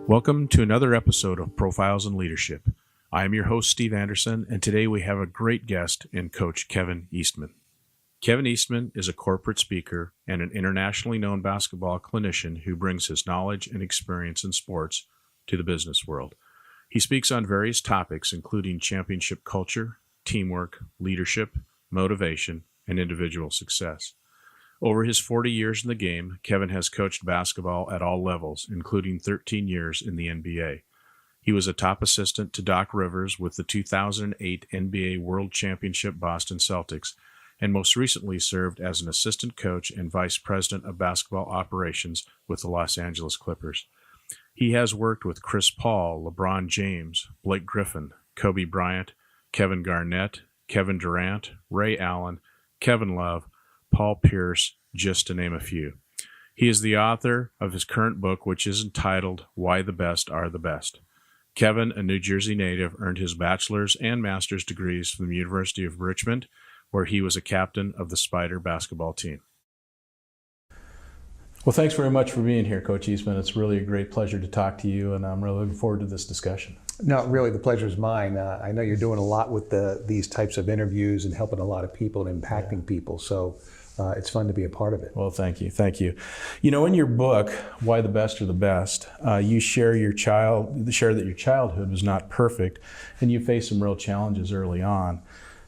Welcome to another episode of Profiles in Leadership. I am your host, Steve Anderson, and today we have a great guest in Coach Kevin Eastman. Kevin Eastman is a corporate speaker and an internationally known basketball clinician who brings his knowledge and experience in sports to the business world. He speaks on various topics, including championship culture, teamwork, leadership, motivation, and individual success. Over his 40 years in the game, Kevin has coached basketball at all levels, including 13 years in the NBA. He was a top assistant to Doc Rivers with the 2008 NBA World Championship Boston Celtics, and most recently served as an assistant coach and vice president of basketball operations with the Los Angeles Clippers. He has worked with Chris Paul, LeBron James, Blake Griffin, Kobe Bryant, Kevin Garnett, Kevin Durant, Ray Allen, Kevin Love, Paul Pierce, just to name a few. He is the author of his current book, which is entitled Why the Best Are the Best. Kevin, a New Jersey native, earned his bachelor's and master's degrees from the University of Richmond, where he was a captain of the Spider basketball team. Well, thanks very much for being here, Coach Eastman. It's really a great pleasure to talk to you, and I'm really looking forward to this discussion. No, really, the pleasure is mine. I know you're doing a lot with these types of interviews and helping a lot of people and impacting people, so it's fun to be a part of it. Well, thank you. Thank you. You know, in your book, Why the Best Are the Best, you share that your childhood was not perfect, and you faced some real challenges early on.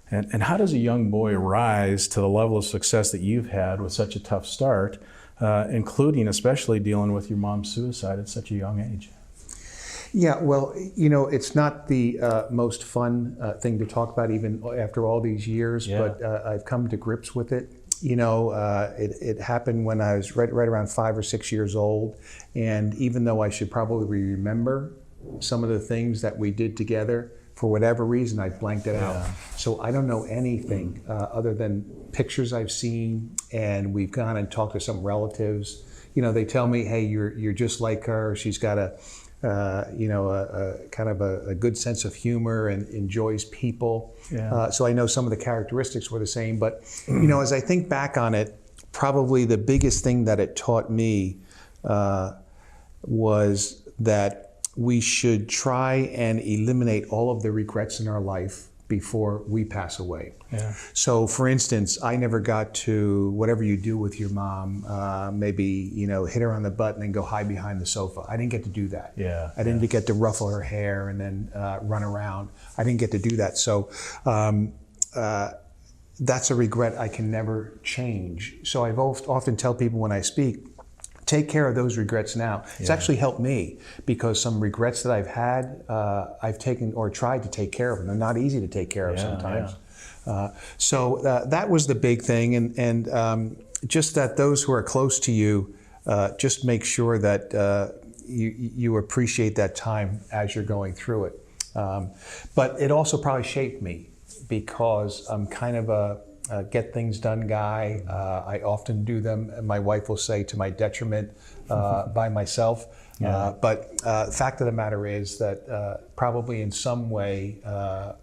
And how does a young boy rise to the level of success that you've had with such a tough start, including especially dealing with your mom's suicide at such a young age? Yeah, well, you know, it's not the most fun thing to talk about even after all these years, but I've come to grips with it. You know, it happened when I was right around 5 or 6 years old, and even though I should probably remember some of the things that we did together, for whatever reason, I blanked it out. So I don't know anything other than pictures I've seen, and we've gone and talked to some relatives. You know, they tell me, hey, you're just like her. She's got a kind of a good sense of humor and enjoys people. Yeah. So I know some of the characteristics were the same. But, you know, as I think back on it, probably the biggest thing that it taught me was that we should try and eliminate all of the regrets in our life before we pass away. Yeah. So for instance, I never got to, whatever you do with your mom, maybe, you know, hit her on the butt and then go hide behind the sofa. I didn't get to do that. Yeah. I didn't get to ruffle her hair and then run around. I didn't get to do that. So that's a regret I can never change. So I've often tell people when I speak, take care of those regrets now. It's actually helped me because some regrets that I've had, I've taken or tried to take care of them. They're not easy to take care of sometimes. So that was the big thing, and just that those who are close to you, just make sure that you appreciate that time as you're going through it. But it also probably shaped me because I'm kind of a get things done guy. I often do them, my wife will say, to my detriment by myself. But the fact of the matter is that probably in some way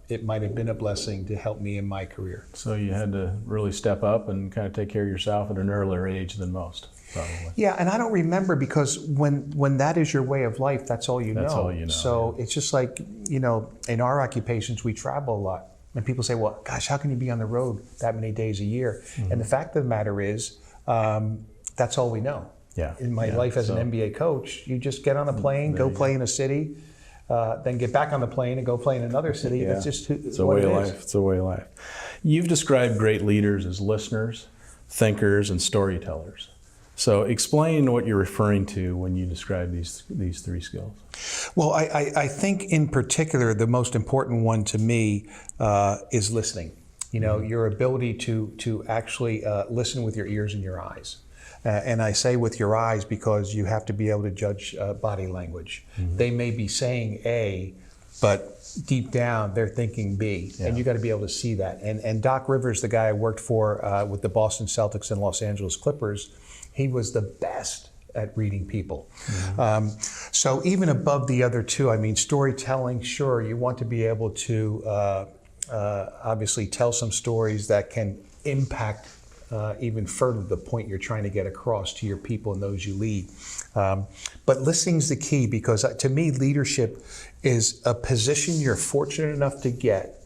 it might have been a blessing to help me in my career. So you had to really step up and kind of take care of yourself at an earlier age than most, probably. Yeah, and I don't remember because when that is your way of life, that's all you know. That's all you know. So it's just like, you know, in our occupations, we travel a lot. And people say, well, gosh, how can you be on the road that many days a year? Mm-hmm. And the fact of the matter is, that's all we know. Yeah. In my life as an NBA coach, you just get on a plane, go play in a city, then get back on the plane and go play in another city. Yeah. That's just it's a way of life. It's a way of life. You've described great leaders as listeners, thinkers, and storytellers. So explain what you're referring to when you describe these three skills. Well, I think in particular, the most important one to me is listening. You know, your ability to actually listen with your ears and your eyes. And I say with your eyes because you have to be able to judge body language. Mm-hmm. They may be saying A, but deep down they're thinking B, and you got to be able to see that. And Doc Rivers, the guy I worked for with the Boston Celtics and Los Angeles Clippers, he was the best at reading people. Mm-hmm. So even above the other two, I mean, storytelling, sure, you want to be able to obviously tell some stories that can impact even further the point you're trying to get across to your people and those you lead. But listening's the key, because to me, leadership is a position you're fortunate enough to get,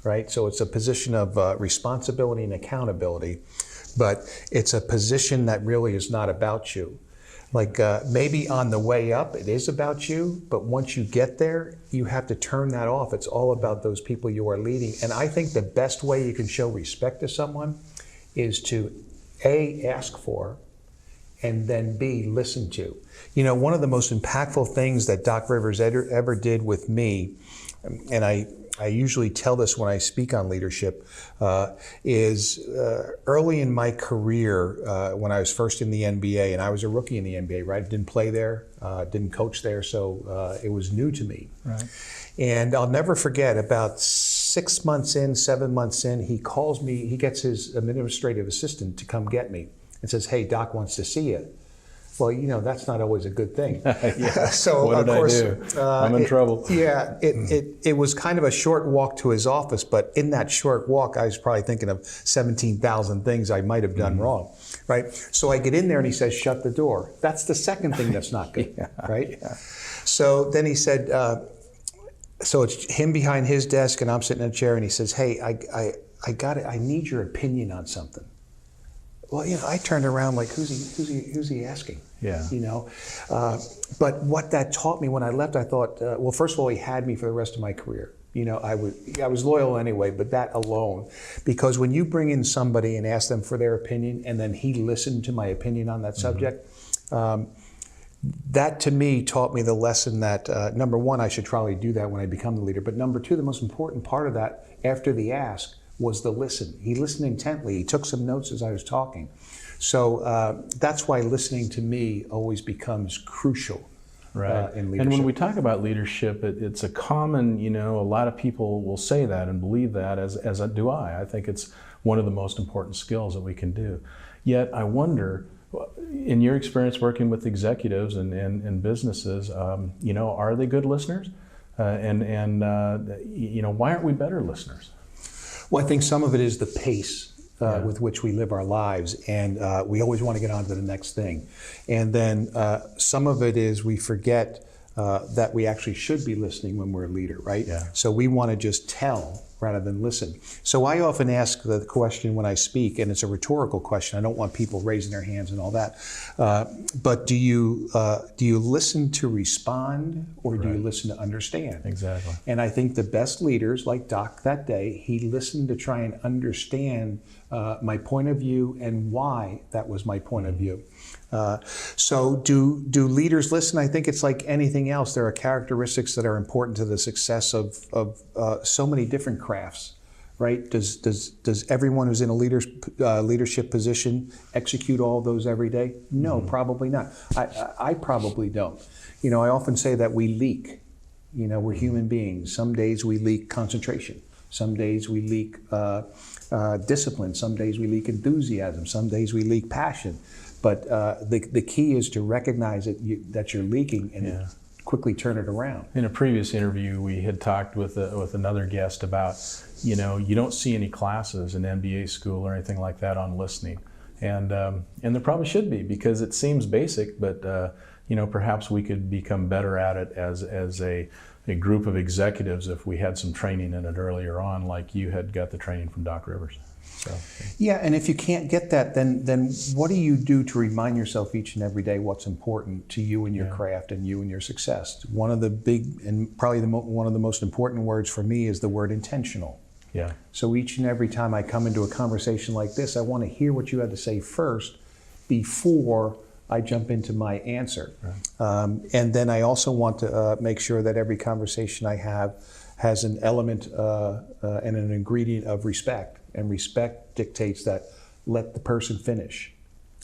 right? So it's a position of responsibility and accountability, but it's a position that really is not about you. Like maybe on the way up, it is about you, but once you get there, you have to turn that off. It's all about those people you are leading. And I think the best way you can show respect to someone is to A, ask for, and then B, listen to. You know, one of the most impactful things that Doc Rivers ever did with me, and I usually tell this when I speak on leadership, is early in my career, when I was first in the NBA, and I was a rookie in the NBA, right? Didn't play there, didn't coach there, so it was new to me. Right. And I'll never forget, about 6 months in, 7 months in, he calls me, he gets his administrative assistant to come get me and says, "Hey, Doc wants to see you." Well, you know, that's not always a good thing. So, what did of course, I do? I'm in trouble. Yeah, it was kind of a short walk to his office, but in that short walk, I was probably thinking of 17,000 things I might have done wrong, right? So I get in there and he says, "Shut the door." That's the second thing that's not good, right? Yeah. So then he said, so it's him behind his desk and I'm sitting in a chair, and he says, "Hey, I got it. I need your opinion on something." Well, you know, I turned around like, who's he asking? Yeah. You know, but what that taught me when I left, I thought, well, first of all, he had me for the rest of my career. You know, I was loyal anyway, but that alone, because when you bring in somebody and ask them for their opinion, and then he listened to my opinion on that subject, that to me taught me the lesson that number one, I should probably do that when I become the leader. But number two, the most important part of that after the ask was the listen. He listened intently. He took some notes as I was talking. So that's why listening to me always becomes crucial in leadership. And when we talk about leadership, it's a common, you know, a lot of people will say that and believe that, as do I. I think it's one of the most important skills that we can do. Yet I wonder, in your experience working with executives and businesses, you know, are they good listeners? You know, why aren't we better listeners? Well, I think some of it is the pace with which we live our lives, and we always want to get on to the next thing. And then some of it is we forget that we actually should be listening when we're a leader, right? Yeah. So we want to just tell rather than listen. So I often ask the question when I speak, and it's a rhetorical question. I don't want people raising their hands and all that. But do you listen to respond, or do you listen to understand? Exactly. And I think the best leaders, like Doc that day, he listened to try and understand my point of view and why that was my point of view. So do leaders listen? I think it's like anything else. There are characteristics that are important to the success of so many different crafts, right? Does everyone who's in a leadership position execute all of those every day? No, probably not. I probably don't. You know, I often say that we leak. You know, we're human beings. Some days we leak concentration. Some days we leak discipline. Some days we leak enthusiasm. Some days we leak passion. But the key is to recognize that you're leaking and quickly turn it around. In a previous interview, we had talked with another guest about, you know, you don't see any classes in MBA school or anything like that on listening, and there probably should be, because it seems basic, but you know, perhaps we could become better at it as a group of executives if we had some training in it earlier on, like you had got the training from Doc Rivers. So. Yeah, and if you can't get that, then what do you do to remind yourself each and every day what's important to you and your craft and you and your success? One of the big, and probably one of the most important words for me is the word intentional. Yeah. So each and every time I come into a conversation like this, I want to hear what you had to say first before I jump into my answer. Right. And then I also want to make sure that every conversation I have has an element and an ingredient of respect. And respect dictates that let the person finish.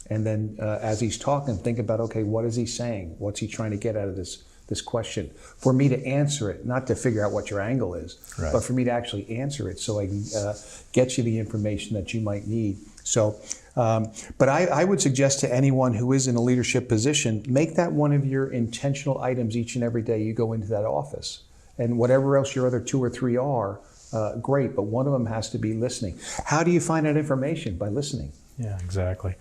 And then as he's talking, think about, okay, what is he saying? What's he trying to get out of this question? For me to answer it, not to figure out what your angle is, but for me to actually answer it so I can get you the information that you might need. So, but I would suggest to anyone who is in a leadership position, make that one of your intentional items each and every day you go into that office. And whatever else your other 2 or 3 are, great, but one of them has to be listening. How do you find that information? By listening. Yeah, exactly.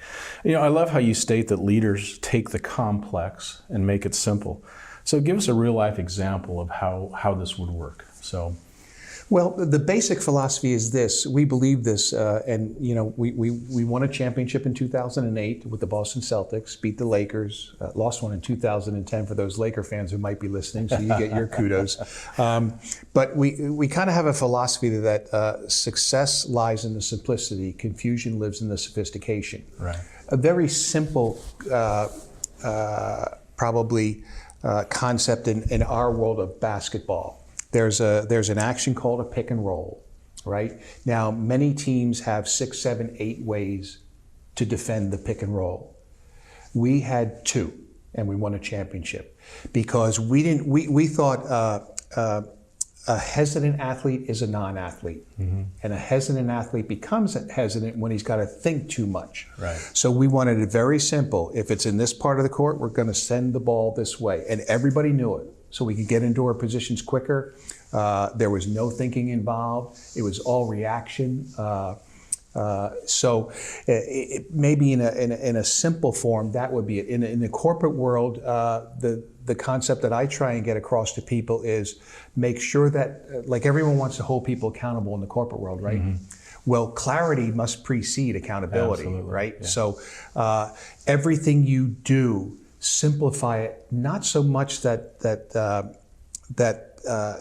I love how you state that leaders take the complex and make it simple. So give us a real life example of how this would work. So, well, the basic philosophy is this. We believe this, and we won a championship in 2008 with the Boston Celtics, beat the Lakers, lost one in 2010 for those Laker fans who might be listening, so you get your kudos. But we kind of have a philosophy that success lies in the simplicity, confusion lives in the sophistication. Right. A very simple, concept in our world of basketball. There's an action called a pick and roll, right? Now, many teams have 6, 7, 8 ways to defend the pick and roll. We had 2, and we won a championship because we thought a hesitant athlete is a non-athlete, and a hesitant athlete becomes hesitant when he's got to think too much. Right. So we wanted it very simple. If it's in this part of the court, we're going to send the ball this way, and everybody knew it. So we could get into our positions quicker. There was no thinking involved. It was all reaction. So maybe in a simple form, that would be it. In the corporate world, the concept that I try and get across to people is make sure that, like everyone wants to hold people accountable in the corporate world, right? Well, clarity must precede accountability, Absolutely. right? Yeah. So everything you do, simplify it, not so much that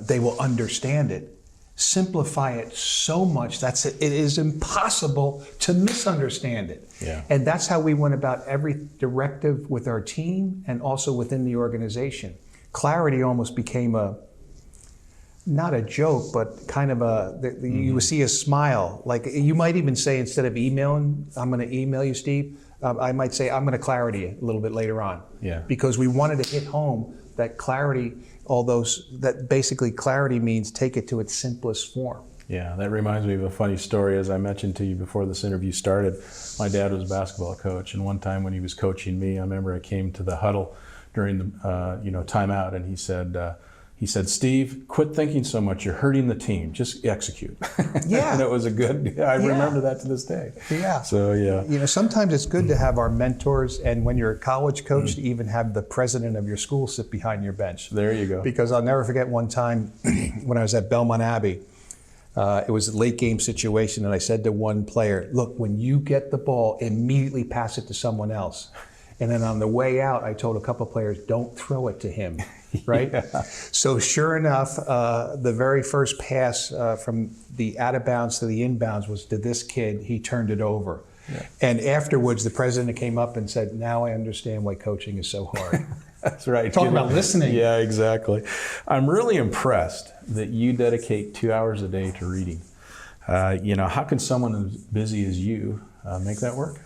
they will understand it. Simplify it so much that it is impossible to misunderstand it. Yeah. And that's how we went about every directive with our team and also within the organization. Clarity almost became not a joke, but kind of you would see a smile. Like you might even say, instead of emailing, I'm going to email you, Steve, I might say, I'm going to clarity a little bit later on. Yeah. Because we wanted to hit home that clarity, that basically clarity means take it to its simplest form. Yeah, that reminds me of a funny story. As I mentioned to you before this interview started, my dad was a basketball coach, and one time when he was coaching me, I remember I came to the huddle during the timeout, and he said, Steve, quit thinking so much. You're hurting the team. Just execute. Yeah. And it was I remember that to this day. Yeah. So, yeah. Sometimes it's good to have our mentors, and when you're a college coach, to even have the president of your school sit behind your bench. There you go. Because I'll never forget one time when I was at Belmont Abbey, it was a late game situation, and I said to one player, look, when you get the ball, immediately pass it to someone else. And then on the way out, I told a couple of players, don't throw it to him, right? Yeah. So sure enough, the very first pass from the out of bounds to the inbounds was to this kid. He turned it over. Yeah. And afterwards, the president came up and said, now I understand why coaching is so hard. That's right. Talk about listening. Yeah, exactly. I'm really impressed that you dedicate 2 hours a day to reading. How can someone as busy as you make that work?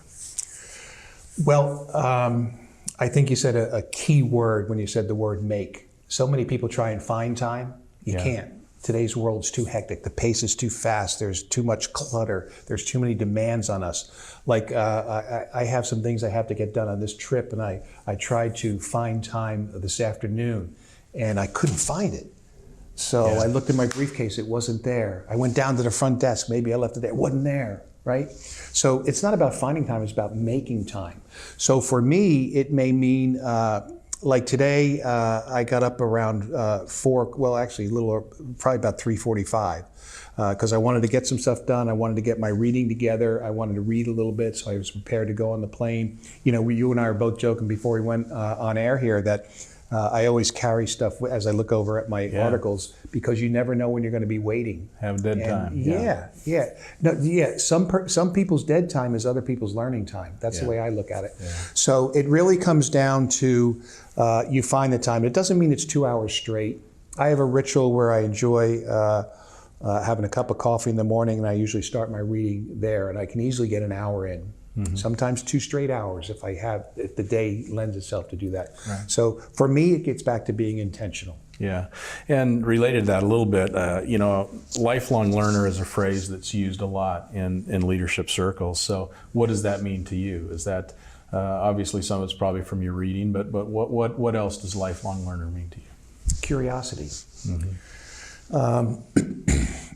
Well, I think you said a key word when you said the word make. So many people try and find time. You can't. Today's world's too hectic. The pace is too fast. There's too much clutter. There's too many demands on us. Like I have some things I have to get done on this trip, and I tried to find time this afternoon, and I couldn't find it. So I looked in my briefcase. It wasn't there. I went down to the front desk. Maybe I left it there. It wasn't there. Right? So it's not about finding time, it's about making time. So for me, it may mean, like today, I got up around 4, well actually probably about 3:45, because I wanted to get some stuff done. I wanted to get my reading together. I wanted to read a little bit, so I was prepared to go on the plane. You and I were both joking before we went on air here that I always carry stuff as I look over at my articles, because you never know when you're going to be waiting. Have dead time. Some people's dead time is other people's learning time. That's the way I look at it. Yeah. So it really comes down to you find the time. It doesn't mean it's 2 hours straight. I have a ritual where I enjoy having a cup of coffee in the morning, and I usually start my reading there, and I can easily get an hour in. Mm-hmm. Sometimes 2 straight hours if the day lends itself to do that. Right. So for me, it gets back to being intentional. Yeah, and related to that a little bit, lifelong learner is a phrase that's used a lot in leadership circles. So what does that mean to you? Is that obviously some of it's probably from your reading, but what else does lifelong learner mean to you? Curiosity. Mm-hmm.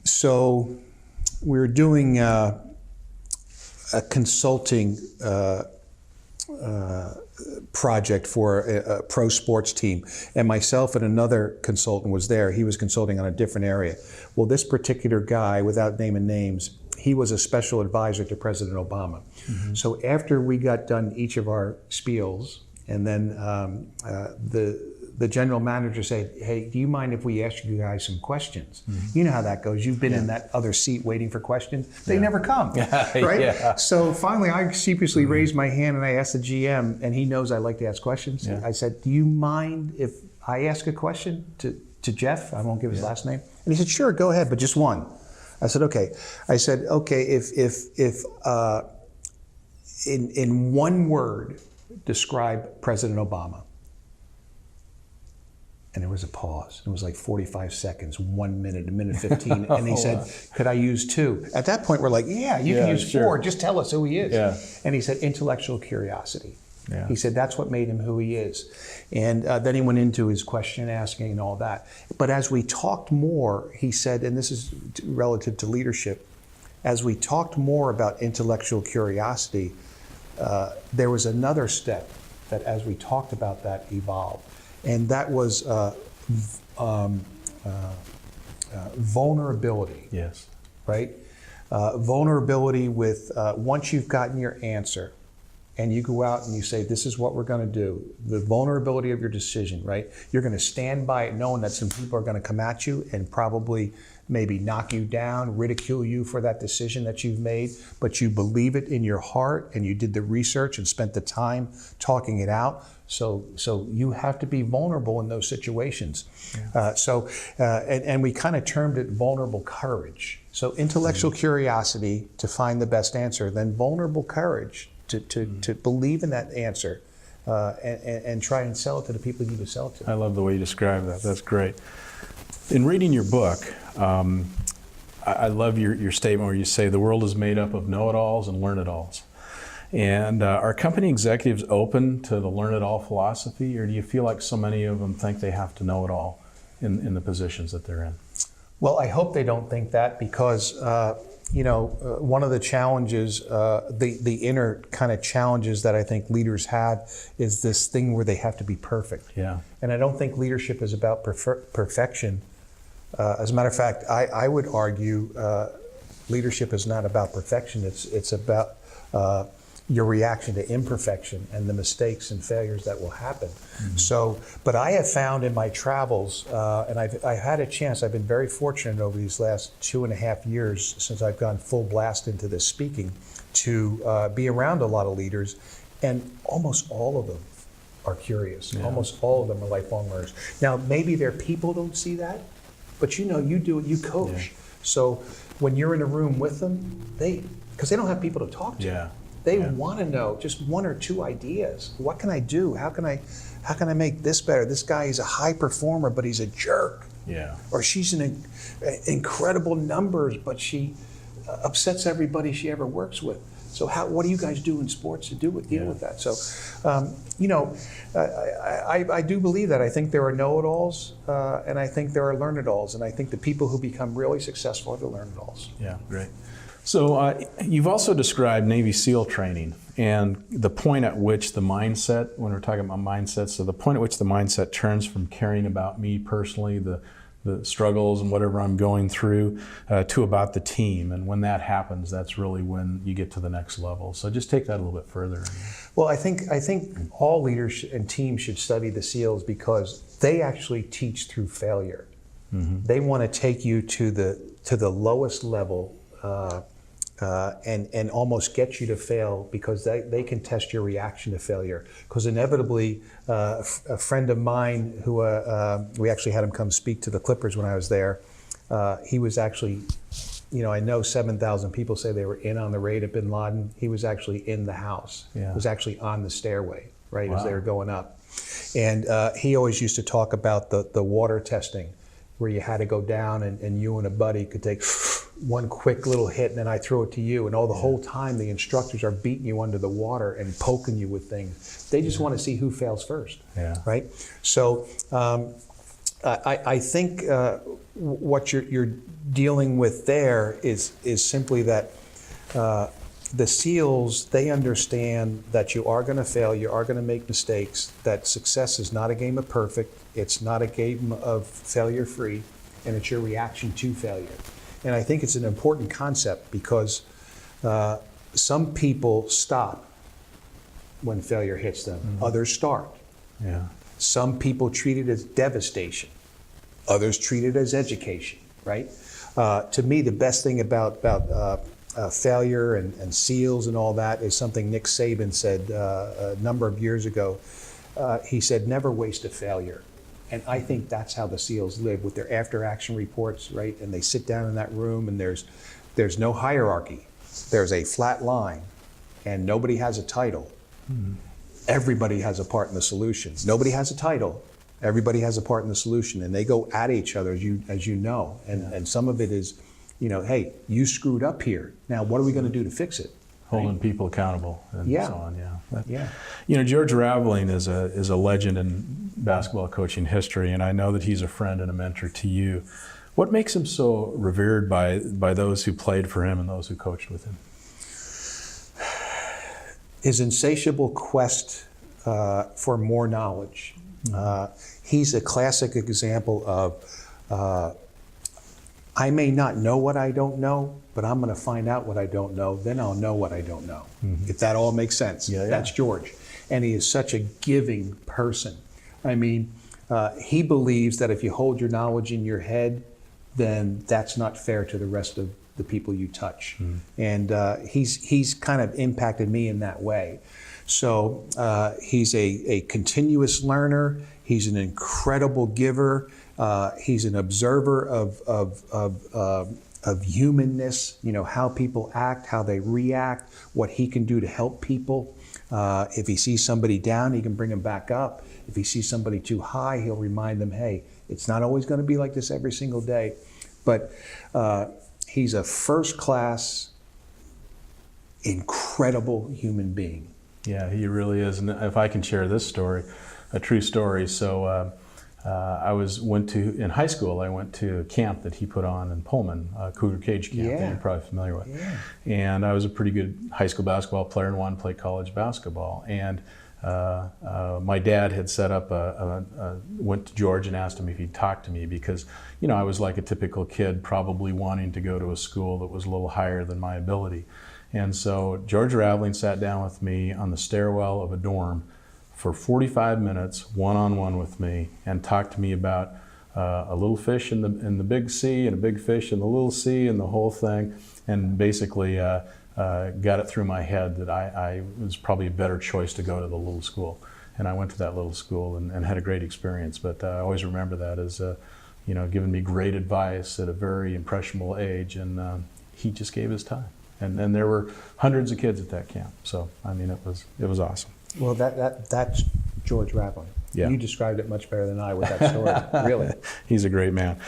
So we're doing a consulting project for a pro sports team, and myself and another consultant was there. He was consulting on a different area. Well, this particular guy, without naming names, he was a special advisor to President Obama. Mm-hmm. So after we got done each of our spiels, and then the general manager said, "Hey, do you mind if we ask you guys some questions?" Mm-hmm. You know how that goes. You've been in that other seat waiting for questions. They never come, right? Yeah. So finally, I sheepishly raised my hand and I asked the GM, and he knows I like to ask questions. Yeah. I said, "Do you mind if I ask a question to Jeff?" I won't give his last name. And he said, "Sure, go ahead, but just one." I said, "Okay." I said, "Okay, if in one word, describe President Obama." And there was a pause. It was like 45 seconds, 1 minute, a minute 15. And he said, "Could I use two?" At that point, we're like, "Yeah, you can use four. Just tell us who he is." Yeah. And he said, "Intellectual curiosity." Yeah. He said that's what made him who he is. And then he went into his question asking and all that. But as we talked more, he said, and this is relative to leadership, as we talked more about intellectual curiosity, there was another step that as we talked about that evolved. And that was vulnerability. Yes. Right? Vulnerability with once you've gotten your answer and you go out and you say, "This is what we're going to do," the vulnerability of your decision, right? You're going to stand by it knowing that some people are going to come at you and probably maybe knock you down, ridicule you for that decision that you've made, but you believe it in your heart and you did the research and spent the time talking it out. So you have to be vulnerable in those situations. Yeah. And we kind of termed it vulnerable courage. So intellectual curiosity to find the best answer, then vulnerable courage to believe in that answer and try and sell it to the people you need to sell it to. I love the way you describe that. That's great. In reading your book, I love your statement where you say the world is made up of know-it-alls and learn-it-alls. And are company executives open to the learn-it-all philosophy, or do you feel like so many of them think they have to know it all in the positions that they're in? Well, I hope they don't think that, because one of the challenges, the inner kind of challenges that I think leaders have is this thing where they have to be perfect. Yeah. And I don't think leadership is about perfection. As a matter of fact, I would argue leadership is not about perfection. It's about your reaction to imperfection and the mistakes and failures that will happen. Mm-hmm. So, but I have found in my travels, and I've had a chance, I've been very fortunate over these last 2.5 years since I've gone full blast into this speaking, to be around a lot of leaders, and almost all of them are curious. Yeah. Almost all of them are lifelong learners. Now, maybe their people don't see that, but you do it, you coach. Yeah. So when you're in a room with them, because they don't have people to talk to. Yeah. They want to know just one or two ideas. What can I do? How can I make this better? This guy is a high performer, but he's a jerk. Yeah. Or she's an incredible numbers, but she upsets everybody she ever works with. So what do you guys do in sports to deal with that? So, I do believe that. I think there are know-it-alls, and I think there are learn-it-alls, and I think the people who become really successful are the learn-it-alls. Yeah, great. So you've also described Navy SEAL training and the point at which the mindset, when we're talking about mindset, so the point at which the mindset turns from caring about me personally, the struggles and whatever I'm going through, to about the team. And when that happens, that's really when you get to the next level. So just take that a little bit further. Well, I think all leaders and teams should study the SEALs because they actually teach through failure. Mm-hmm. They want to take you to the lowest level and almost get you to fail because they can test your reaction to failure. Because inevitably, a friend of mine who we actually had him come speak to the Clippers when I was there, he was actually, I know 7,000 people say they were in on the raid at Bin Laden. He was actually in the house. Yeah. He was actually on the stairway, right, wow, as they were going up. And he always used to talk about the water testing, where you had to go down and you and a buddy could take one quick little hit and then I throw it to you, and the whole time the instructors are beating you under the water and poking you with things. They just want to see who fails first, right? So I think what you're dealing with there is simply that the SEALs, they understand that you are going to fail, you are going to make mistakes, that success is not a game of perfect, it's not a game of failure free, and it's your reaction to failure. And I think it's an important concept because some people stop when failure hits them, others start. Yeah. Some people treat it as devastation, others treat it as education, right? To me, the best thing about failure and SEALs and all that is something Nick Saban said a number of years ago. He said, never waste a failure. And I think that's how the SEALs live with their after-action reports, right? And they sit down in that room and there's no hierarchy. There's a flat line and nobody has a title. Everybody has a part in the solution. Nobody has a title. Everybody has a part in the solution, and they go at each other, as you know. And some of it is, hey, you screwed up here. Now, what are we going to do to fix it? Holding people accountable and so on. George Raveling is a legend in basketball coaching history, and I know that he's a friend and a mentor to you. What makes him so revered by those who played for him and those who coached with him? His insatiable quest for more knowledge. He's a classic example of I may not know what I don't know, but I'm going to find out what I don't know, then I'll know what I don't know. If that all makes sense. That's George. And he is such a giving person. I mean, he believes that if you hold your knowledge in your head, then that's not fair to the rest of the people you touch. And he's kind of impacted me in that way. So he's a continuous learner. He's an incredible giver. He's an observer of humanness, how people act, how they react, what he can do to help people. If he sees somebody down, he can bring them back up. If he sees somebody too high, he'll remind them, hey, it's not always going to be like this every single day. But he's a first-class, incredible human being. Yeah, he really is. And if I can share this story, a true story. So in high school, I went to a camp that he put on in Pullman, Cougar Cage Camp, that you're probably familiar with. Yeah. And I was a pretty good high school basketball player and wanted to play college basketball. And my dad had set up went to George and asked him if he'd talk to me because, I was like a typical kid, probably wanting to go to a school that was a little higher than my ability. And so George Raveling sat down with me on the stairwell of a dorm for 45 minutes, one-on-one with me, and talked to me about a little fish in the big sea and a big fish in the little sea and the whole thing, and basically got it through my head that I was probably a better choice to go to the little school. And I went to that little school and had a great experience. But I always remember that as giving me great advice at a very impressionable age, and he just gave his time. And there were hundreds of kids at that camp. So I mean, it was awesome. Well, that's George Raveling. Yeah. You described it much better than I with that story. Really. He's a great man.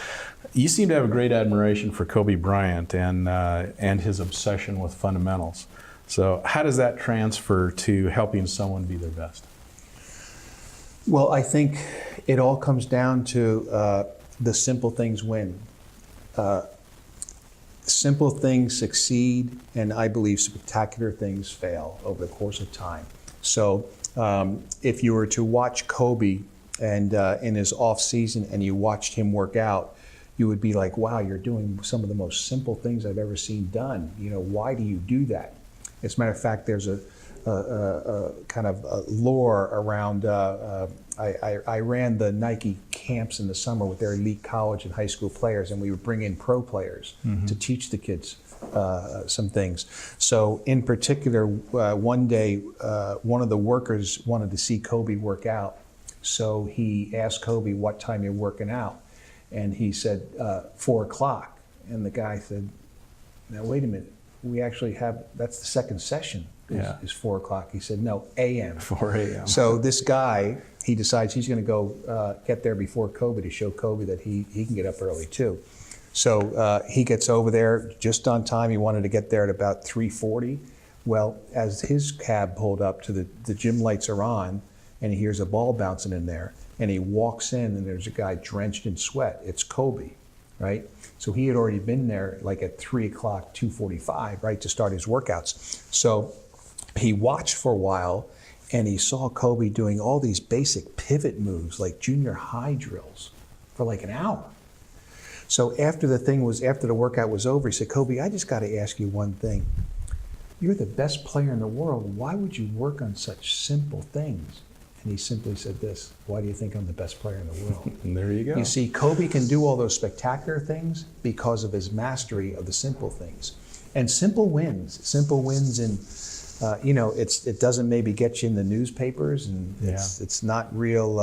You seem to have a great admiration for Kobe Bryant and his obsession with fundamentals. So how does that transfer to helping someone be their best? Well, I think it all comes down to the simple things win. Simple things succeed, and I believe spectacular things fail over the course of time. So if you were to watch Kobe and in his off season and you watched him work out, you would be like, wow, you're doing some of the most simple things I've ever seen done. Why do you do that? As a matter of fact, there's a kind of a lore around, I ran the Nike camps in the summer with their elite college and high school players, and we would bring in pro players to teach the kids some things. So in particular, one day, one of the workers wanted to see Kobe work out. So he asked Kobe, what time you're working out? And he said, 4 o'clock. And the guy said, now wait a minute, we actually have, that's the second session is 4 o'clock. He said, no, a.m. 4 a.m. So this guy, he decides he's going to go get there before Kobe to show Kobe that he can get up early too. So he gets over there just on time. He wanted to get there at about 3:40. Well, as his cab pulled up to the gym lights are on, and he hears a ball bouncing in there, and he walks in, and there's a guy drenched in sweat. It's Kobe, right? So he had already been there like at 3 o'clock, 2:45, right, to start his workouts. So he watched for a while, and he saw Kobe doing all these basic pivot moves like junior high drills for like an hour. So after the workout was over, he said, Kobe, I just got to ask you one thing. You're the best player in the world. Why would you work on such simple things? And he simply said this, why do you think I'm the best player in the world? And there you go. You see, Kobe can do all those spectacular things because of his mastery of the simple things. And simple wins in, it doesn't maybe get you in the newspapers, and it's not real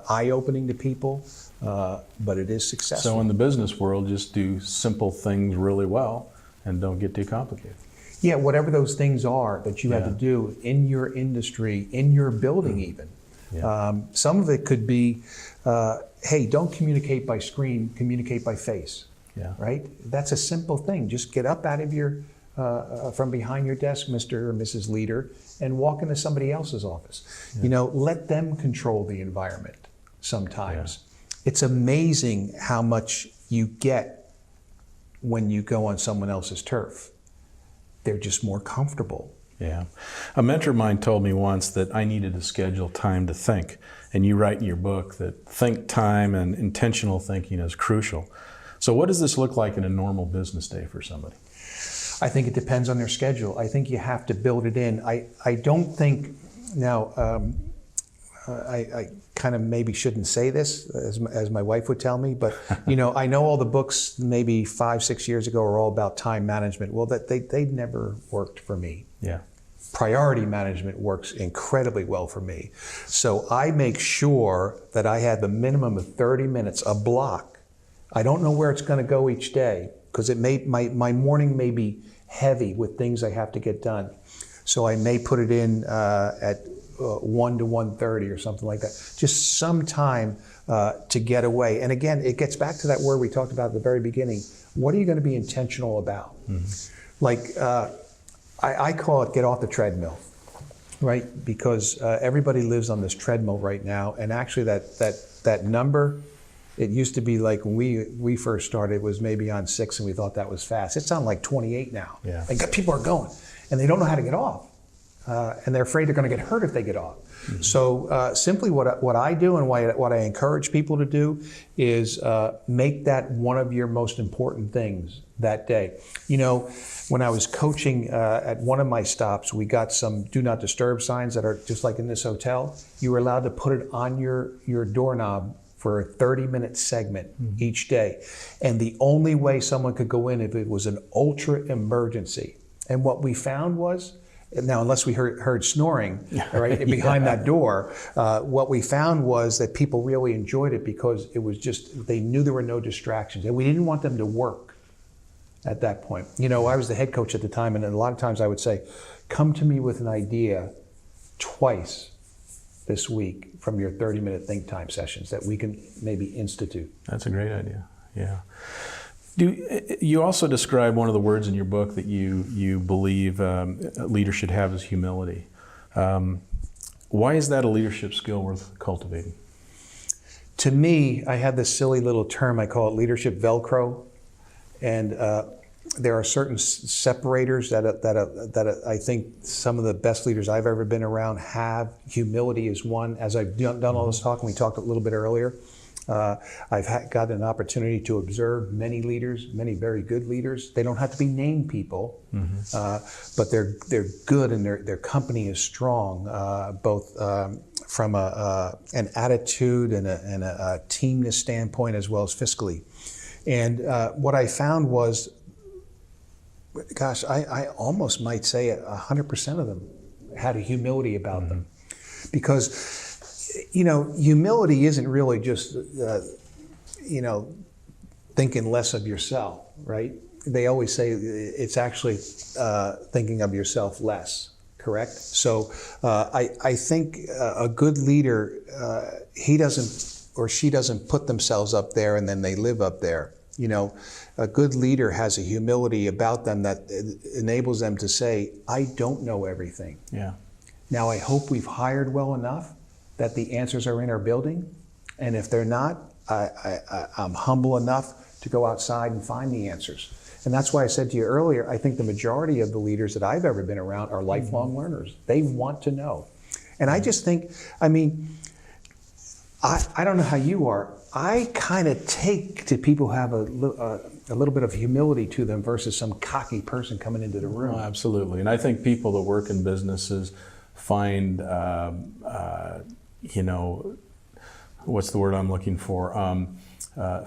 eye-opening to people, but it is successful. So in the business world, just do simple things really well and don't get too complicated. Yeah, whatever those things are that you have to do in your industry, in your building even. Yeah. Some of it could be, hey, don't communicate by screen, communicate by face. Yeah. Right? That's a simple thing. Just get up out of from behind your desk, Mr. or Mrs. Leader, and walk into somebody else's office. Yeah. Let them control the environment sometimes. Yeah. It's amazing how much you get when you go on someone else's turf. They're just more comfortable. Yeah. A mentor of mine told me once that I needed to schedule time to think. And you write in your book that think time and intentional thinking is crucial. So what does this look like in a normal business day for somebody? I think it depends on their schedule. I think you have to build it in. I don't think, now, I kind of maybe shouldn't say this, as my wife would tell me, but I know all the books maybe 5-6 years ago are all about time management. Well, they never worked for me. Yeah. Priority management works incredibly well for me. So I make sure that I have the minimum of 30 minutes, a block. I don't know where it's going to go each day, because my morning may be heavy with things I have to get done. So I may put it in at 1 to 1:30 or something like that. Just some time to get away. And again, it gets back to that word we talked about at the very beginning. What are you going to be intentional about? Mm-hmm. Like I call it get off the treadmill, right? Because everybody lives on this treadmill right now. And actually that number, it used to be like when we first started, it was maybe on 6 and we thought that was fast. It's on like 28 now. Yeah. Like people are going and they don't know how to get off. And they're afraid they're going to get hurt if they get off. Mm-hmm. So simply what I do and what I encourage people to do is make that one of your most important things that day. When I was coaching at one of my stops, we got some do not disturb signs that are just like in this hotel. You were allowed to put it on your doorknob for a 30-minute segment each day. And the only way someone could go in if it was an ultra emergency. And what we found was, now, unless we heard snoring right behind that door, what we found was that people really enjoyed it because it was just, they knew there were no distractions. And we didn't want them to work at that point. I was the head coach at the time, and a lot of times I would say, come to me with an idea twice this week from your 30-minute think time sessions that we can maybe institute. That's a great idea, yeah. You also describe one of the words in your book that you believe a leader should have is humility. Why is that a leadership skill worth cultivating? To me, I have this silly little term, I call it leadership Velcro. And there are certain separators that I think some of the best leaders I've ever been around have. Humility is one. As I've done all this talking, we talked a little bit earlier. I've got an opportunity to observe many leaders, many very good leaders. They don't have to be named people, but they're good and their company is strong, both from an attitude and a teamness standpoint as well as fiscally. And what I found was, gosh, I almost might say 100% of them had a humility about them, because humility isn't really just, thinking less of yourself, right? They always say it's actually thinking of yourself less, correct? So I think a good leader, he doesn't or she doesn't put themselves up there and then they live up there. A good leader has a humility about them that enables them to say, I don't know everything. Yeah. Now, I hope we've hired well enough that the answers are in our building. And if they're not, I'm humble enough to go outside and find the answers. And that's why I said to you earlier, I think the majority of the leaders that I've ever been around are lifelong learners. They want to know. And I just think, I mean, I don't know how you are. I kind of take to people who have a little bit of humility to them versus some cocky person coming into the room. Oh, absolutely. And I think people that work in businesses find, what's the word I'm looking for?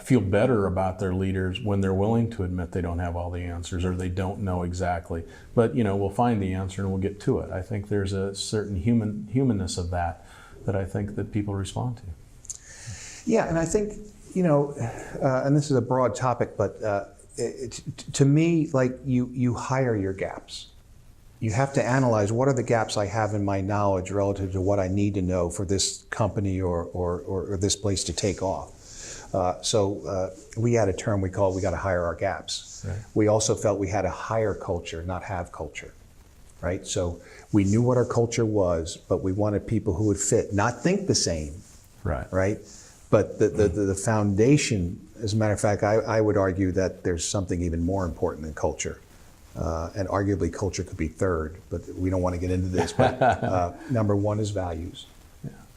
Feel better about their leaders when they're willing to admit they don't have all the answers or they don't know exactly. But, we'll find the answer and we'll get to it. I think there's a certain humanness of that I think that people respond to. Yeah, and I think, and this is a broad topic, but to me, like you hire your gaps. You have to analyze what are the gaps I have in my knowledge relative to what I need to know for this company or this place to take off. So we had a term we called, we got to hire our gaps. Right. We also felt we had to hire culture, not have culture, right? So we knew what our culture was, but we wanted people who would fit, not think the same, right? But the foundation, as a matter of fact, I would argue that there's something even more important than culture. And arguably culture could be third, but we don't want to get into this. But number one is values,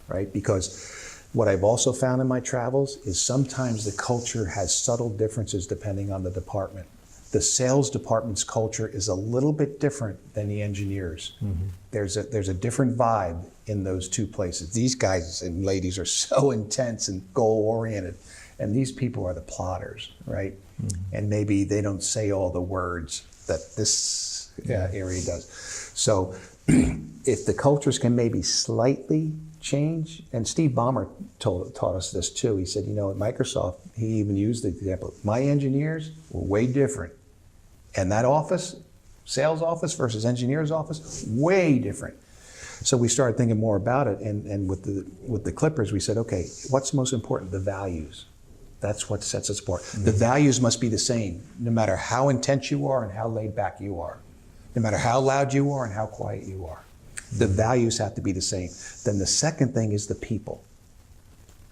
right? Because what I've also found in my travels is sometimes the culture has subtle differences depending on the department. The sales department's culture is a little bit different than the engineers. Mm-hmm. There's a different vibe in those two places. These guys and ladies are so intense and goal-oriented, and these people are the plotters, right? Mm-hmm. And maybe they don't say all the words that this area does. So if the cultures can maybe slightly change, and Steve Ballmer taught us this too. He said, at Microsoft, he even used the example, my engineers were way different. And that office, sales office versus engineer's office, way different. So we started thinking more about it, and with the Clippers, we said, okay, what's most important? The values. That's what sets us apart. Mm-hmm. The values must be the same, no matter how intense you are and how laid back you are, no matter how loud you are and how quiet you are. The values have to be the same. Then the second thing is the people,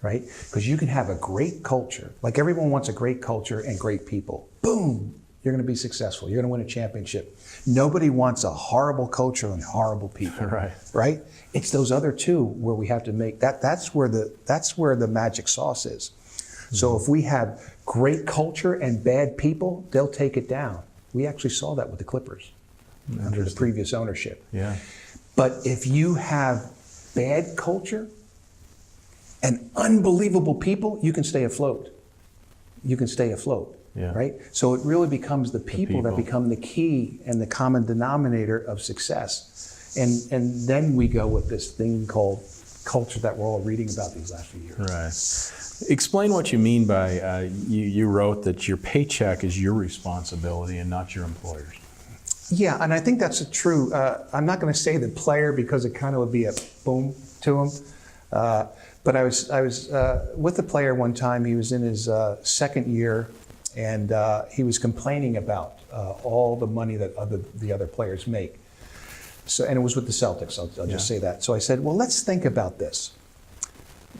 right? Because you can have a great culture, like everyone wants a great culture and great people. Boom, you're going to be successful. You're going to win a championship. Nobody wants a horrible culture and horrible people, right? It's those other two where we have to make that. That's where the magic sauce is. Mm-hmm. So if we have great culture and bad people, they'll take it down. We actually saw that with the Clippers under the previous ownership. Yeah. But if you have bad culture and unbelievable people, you can stay afloat. Right? So it really becomes the people that become the key and the common denominator of success. And then we go with this thing called culture that we're all reading about these last few years. Right. Explain what you mean by, you wrote that your paycheck is your responsibility and not your employer's. Yeah, and I think that's true. I'm not going to say the player because it kind of would be a boom to him. But I was with the player one time. He was in his second year, and he was complaining about all the money that the other players make. So, and it was with the Celtics. I'll just say that. So I said, well, let's think about this.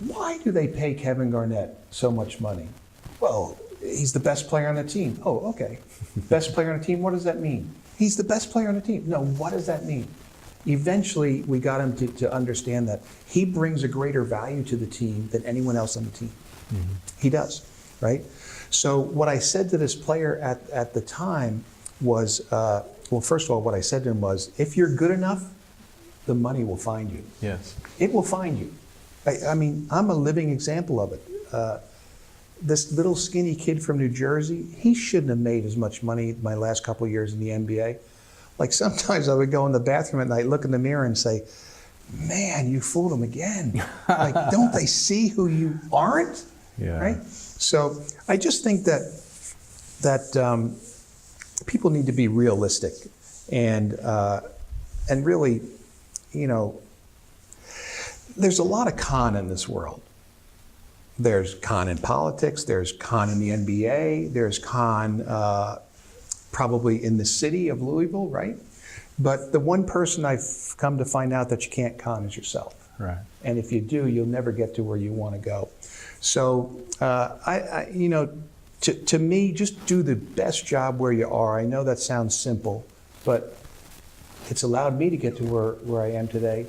Why do they pay Kevin Garnett so much money? Well, he's the best player on the team. Oh, okay. Best player on the team. What does that mean? He's the best player on the team. No, what does that mean? Eventually, we got him to understand that he brings a greater value to the team than anyone else on the team. Mm-hmm. He does, right? So what I said to this player at the time was, well, first of all, what I said to him was, if you're good enough, the money will find you. Yes. It will find you. I mean, I'm a living example of it. This little skinny kid from New Jersey, he shouldn't have made as much money my last couple of years in the NBA. Like sometimes I would go in the bathroom at night, look in the mirror and say, man, you fooled them again. Like, don't they see who you aren't? Yeah. Right? So I just think that people need to be realistic and really, there's a lot of con in this world. There's con in politics, there's con in the NBA, there's con probably in the city of Louisville, right? But the one person I've come to find out that you can't con is yourself. Right. And if you do, you'll never get to where you want to go. So, To me, just do the best job where you are. I know that sounds simple, but it's allowed me to get to where I am today.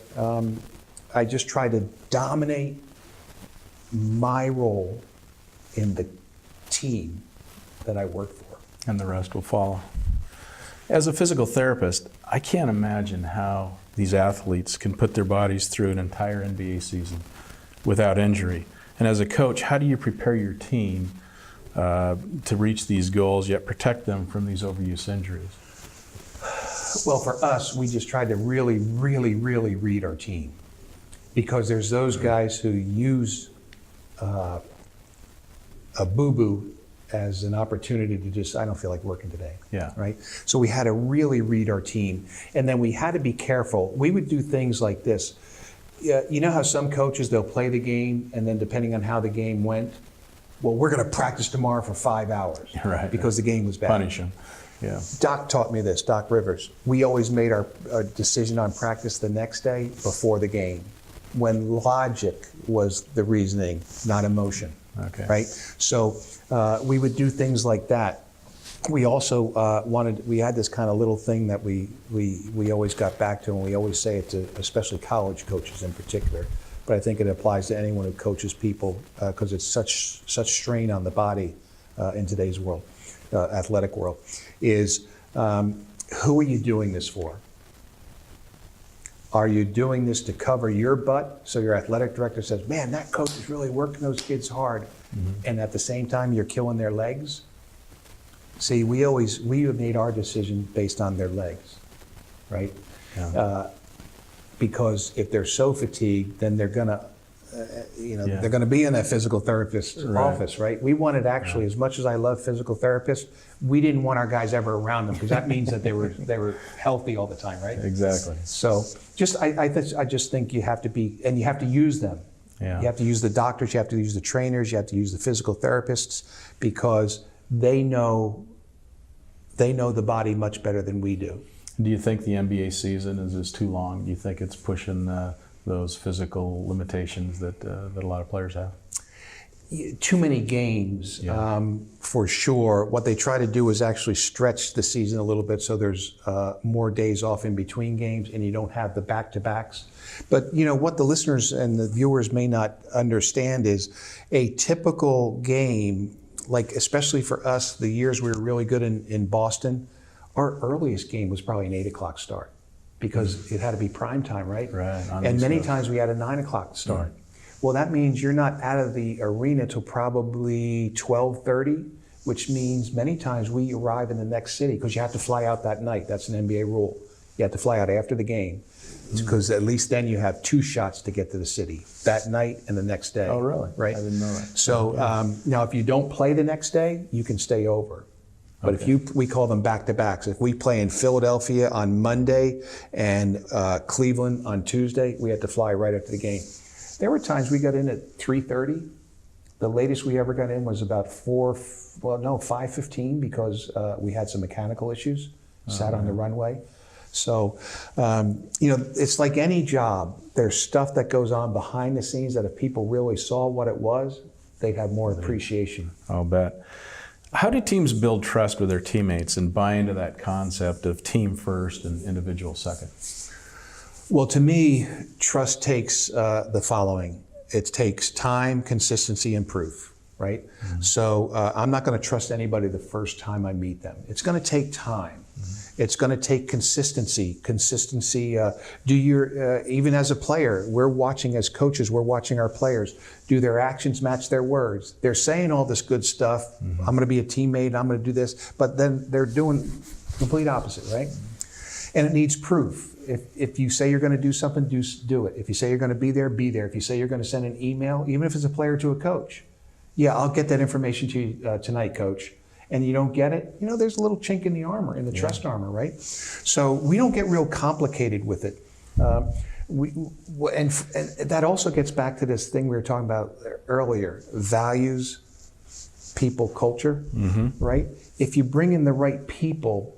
I just try to dominate my role in the team that I work for. And the rest will follow. As a physical therapist, I can't imagine how these athletes can put their bodies through an entire NBA season without injury. And as a coach, how do you prepare your team to reach these goals, yet protect them from these overuse injuries? Well, for us, we just tried to really, really, really read our team, because there's those guys who use a boo-boo as an opportunity to just, I don't feel like working today. Yeah. Right? So we had to really read our team. And then we had to be careful. We would do things like this. You know how some coaches, they'll play the game, and then depending on how the game went, well, we're going to practice tomorrow for 5 hours. Right. Because the game was bad. Punish them. Yeah. Doc taught me this, Doc Rivers. We always made our decision on practice the next day before the game, when logic was the reasoning, not emotion. Okay. Right? So we would do things like that. We also we had this kind of little thing that we always got back to, and we always say it to especially college coaches in particular, but I think it applies to anyone who coaches people, because it's such strain on the body in today's world, athletic world, is who are you doing this for? Are you doing this to cover your butt, so your athletic director says, man, that coach is really working those kids hard, and at the same time you're killing their legs? See, we made our decision based on their legs, right? Yeah. Because if they're so fatigued, then they're gonna, they're gonna be in that physical therapist's office, right? We wanted actually, as much as I love physical therapists, we didn't want our guys ever around them, because that means that they were healthy all the time, right? Exactly. So I just think you have to be, and you have to use them. Yeah. You have to use the doctors, you have to use the trainers, you have to use the physical therapists, because they know the body much better than we do. Do you think the NBA season is too long? Do you think it's pushing those physical limitations that a lot of players have? Too many games, for sure. What they try to do is actually stretch the season a little bit, so there's more days off in between games, and you don't have the back-to-backs. But what the listeners and the viewers may not understand is a typical game, like especially for us, the years we were really good in Boston, our earliest game was probably an 8 o'clock start, because it had to be prime time, right? Right. And many times we had a 9 o'clock start. Well, that means you're not out of the arena till probably 12:30, which means many times we arrive in the next city, because you have to fly out that night. That's an NBA rule. You have to fly out after the game, because at least then you have 2 shots to get to the city, that night and the next day. Oh, really? Right? I didn't know that. So now if you don't play the next day, you can stay over. But if we call them back-to-backs. If we play in Philadelphia on Monday and Cleveland on Tuesday, we had to fly right after the game. There were times we got in at 3:30. The latest we ever got in was about 5:15, because we had some mechanical issues, sat on the runway. So, it's like any job. There's stuff that goes on behind the scenes that if people really saw what it was, they'd have more appreciation. I'll bet. How do teams build trust with their teammates and buy into that concept of team first and individual second? Well, to me, trust takes the following. It takes time, consistency, and proof, right? So I'm not going to trust anybody the first time I meet them. It's going to take time. It's going to take consistency. Even as a player, we're watching, as coaches, we're watching our players. Do their actions match their words? They're saying all this good stuff. I'm going to be a teammate, I'm going to do this, but then they're doing complete opposite, right? And it needs proof. If you say you're going to do something, do it. If you say you're going to be there, be there. If you say you're going to send an email, even if it's a player to a coach, I'll get that information to you tonight, coach. And you don't get it, there's a little chink in the armor, in the trust armor, right? So we don't get real complicated with it. And that also gets back to this thing we were talking about earlier, values, people, culture, right? If you bring in the right people,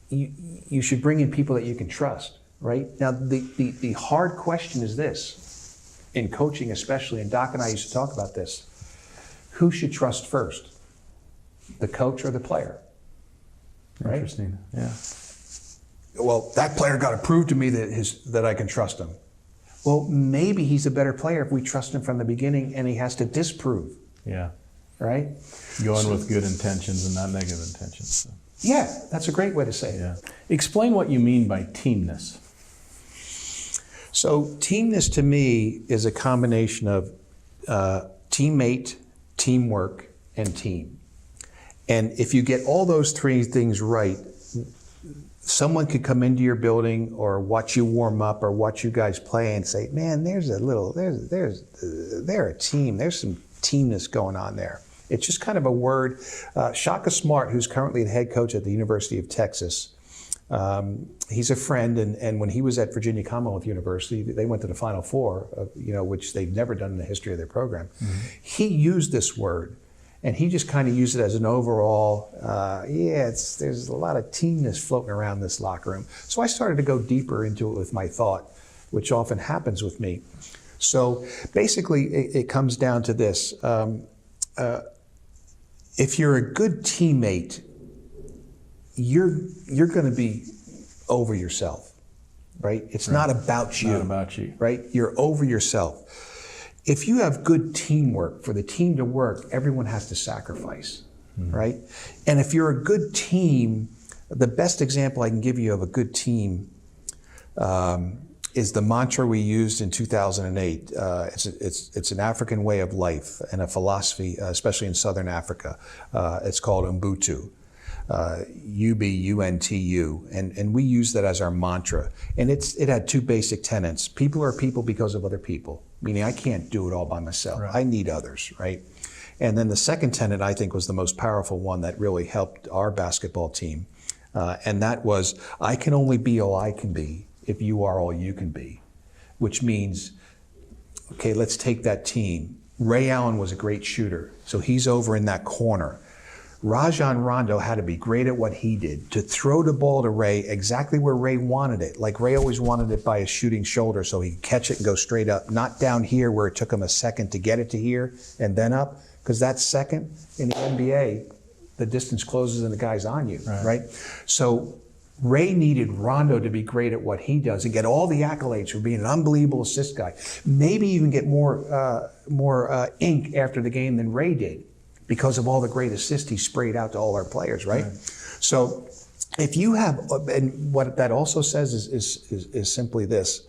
you should bring in people that you can trust, right? Now, the hard question is this, in coaching especially, and Doc and I used to talk about this, who should trust first? the coach or the player. Right? Interesting. Yeah. Well, that player got to prove to me that I can trust him. Well, maybe he's a better player if we trust him from the beginning, and he has to disprove. Yeah. Right? Going with good intentions and not negative intentions. So. Yeah, that's a great way to say it. Yeah. Explain what you mean by teamness. So teamness to me is a combination of teammate, teamwork, and team. And if you get all those three things right, someone could come into your building or watch you warm up or watch you guys play and say, man, they're a team. There's some teamness going on there. It's just kind of a word. Shaka Smart, who's currently the head coach at the University of Texas, he's a friend, and when he was at Virginia Commonwealth University, they went to the Final Four, which they've never done in the history of their program. Mm-hmm. He used this word, and he just kind of used it as an overall, there's a lot of teamness floating around this locker room. So I started to go deeper into it with my thought, which often happens with me. So basically, it comes down to this. If you're a good teammate, you're going to be over yourself, right? It's not about you. Not about you. Right? You're over yourself. If you have good teamwork, for the team to work, everyone has to sacrifice, right? And if you're a good team, the best example I can give you of a good team is the mantra we used in 2008. It's an African way of life and a philosophy, especially in Southern Africa. It's called Ubuntu. UBUNTU, and we use that as our mantra. And it had two basic tenets. People are people because of other people, meaning I can't do it all by myself. Right. I need others, right? And then the second tenet, I think, was the most powerful one that really helped our basketball team. And that was, I can only be all I can be if you are all you can be, which means, okay, let's take that team. Ray Allen was a great shooter, so he's over in that corner. Rajon Rondo had to be great at what he did, to throw the ball to Ray exactly where Ray wanted it. Like Ray always wanted it by his shooting shoulder so he could catch it and go straight up, not down here where it took him a second to get it to here and then up, because that second in the NBA, the distance closes and the guy's on you, right? So Ray needed Rondo to be great at what he does and get all the accolades for being an unbelievable assist guy. Maybe even get more ink after the game than Ray did, because of all the great assists he sprayed out to all our players, right? So if you have, and what that also says is simply this,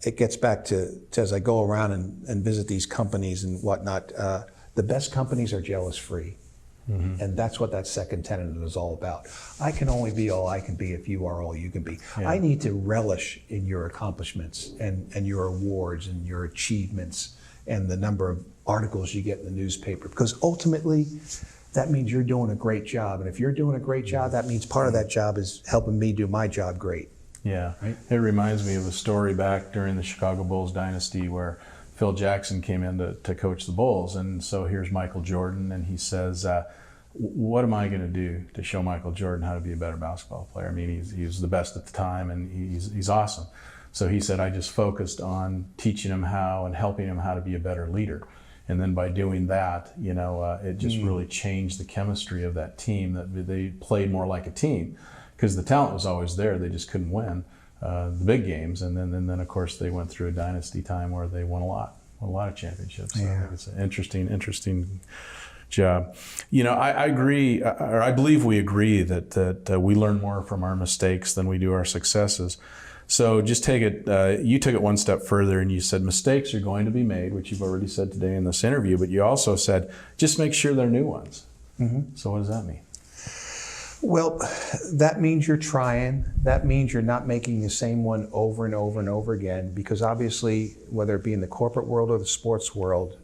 it gets back to as I go around and visit these companies and whatnot, the best companies are jealous-free. Mm-hmm. And that's what that second tenet is all about. I can only be all I can be if you are all you can be. Yeah. I need to relish in your accomplishments and your awards and your achievements and the number of articles you get in the newspaper, because ultimately that means you're doing a great job. And if you're doing a great job, that means part of that job is helping me do my job great. Yeah, right? It reminds me of a story back during the Chicago Bulls dynasty where Phil Jackson came in to coach the Bulls. And so here's Michael Jordan, and he says, what am I going to do to show Michael Jordan how to be a better basketball player? I mean, he's the best at the time, and he's awesome. So he said, I just focused on teaching him how and helping him how to be a better leader. And then by doing that, it just really changed the chemistry of that team, that they played more like a team, because the talent was always there. They just couldn't win the big games. And then of course, they went through a dynasty time where they won a lot of championships. So I think it's an interesting job. I agree, or I believe we agree that we learn more from our mistakes than we do our successes. So just take it, you took it one step further and you said mistakes are going to be made, which you've already said today in this interview, but you also said just make sure they're new ones. Mm-hmm. So what does that mean? Well, that means you're trying. That means you're not making the same one over and over and over again, because obviously, whether it be in the corporate world or the sports world,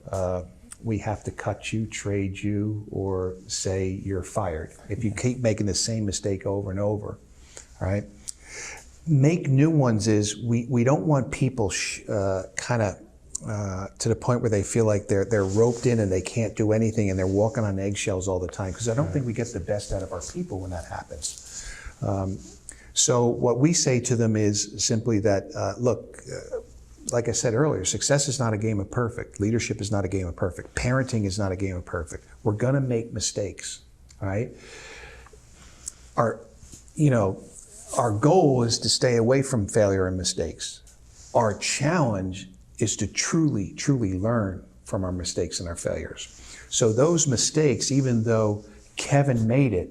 we have to cut you, trade you, or say you're fired if you keep making the same mistake over and over, all right? Make new ones is we don't want people kind of to the point where they feel like they're roped in and they can't do anything and they're walking on eggshells all the time, because I don't think we get the best out of our people when that happens. So what we say to them is simply that, look, like I said earlier, success is not a game of perfect. Leadership is not a game of perfect. Parenting is not a game of perfect. We're going to make mistakes. All right. Our, you know, our goal is to stay away from failure and mistakes. Our challenge is to truly, truly learn from our mistakes and our failures. So those mistakes, even though Kevin made it,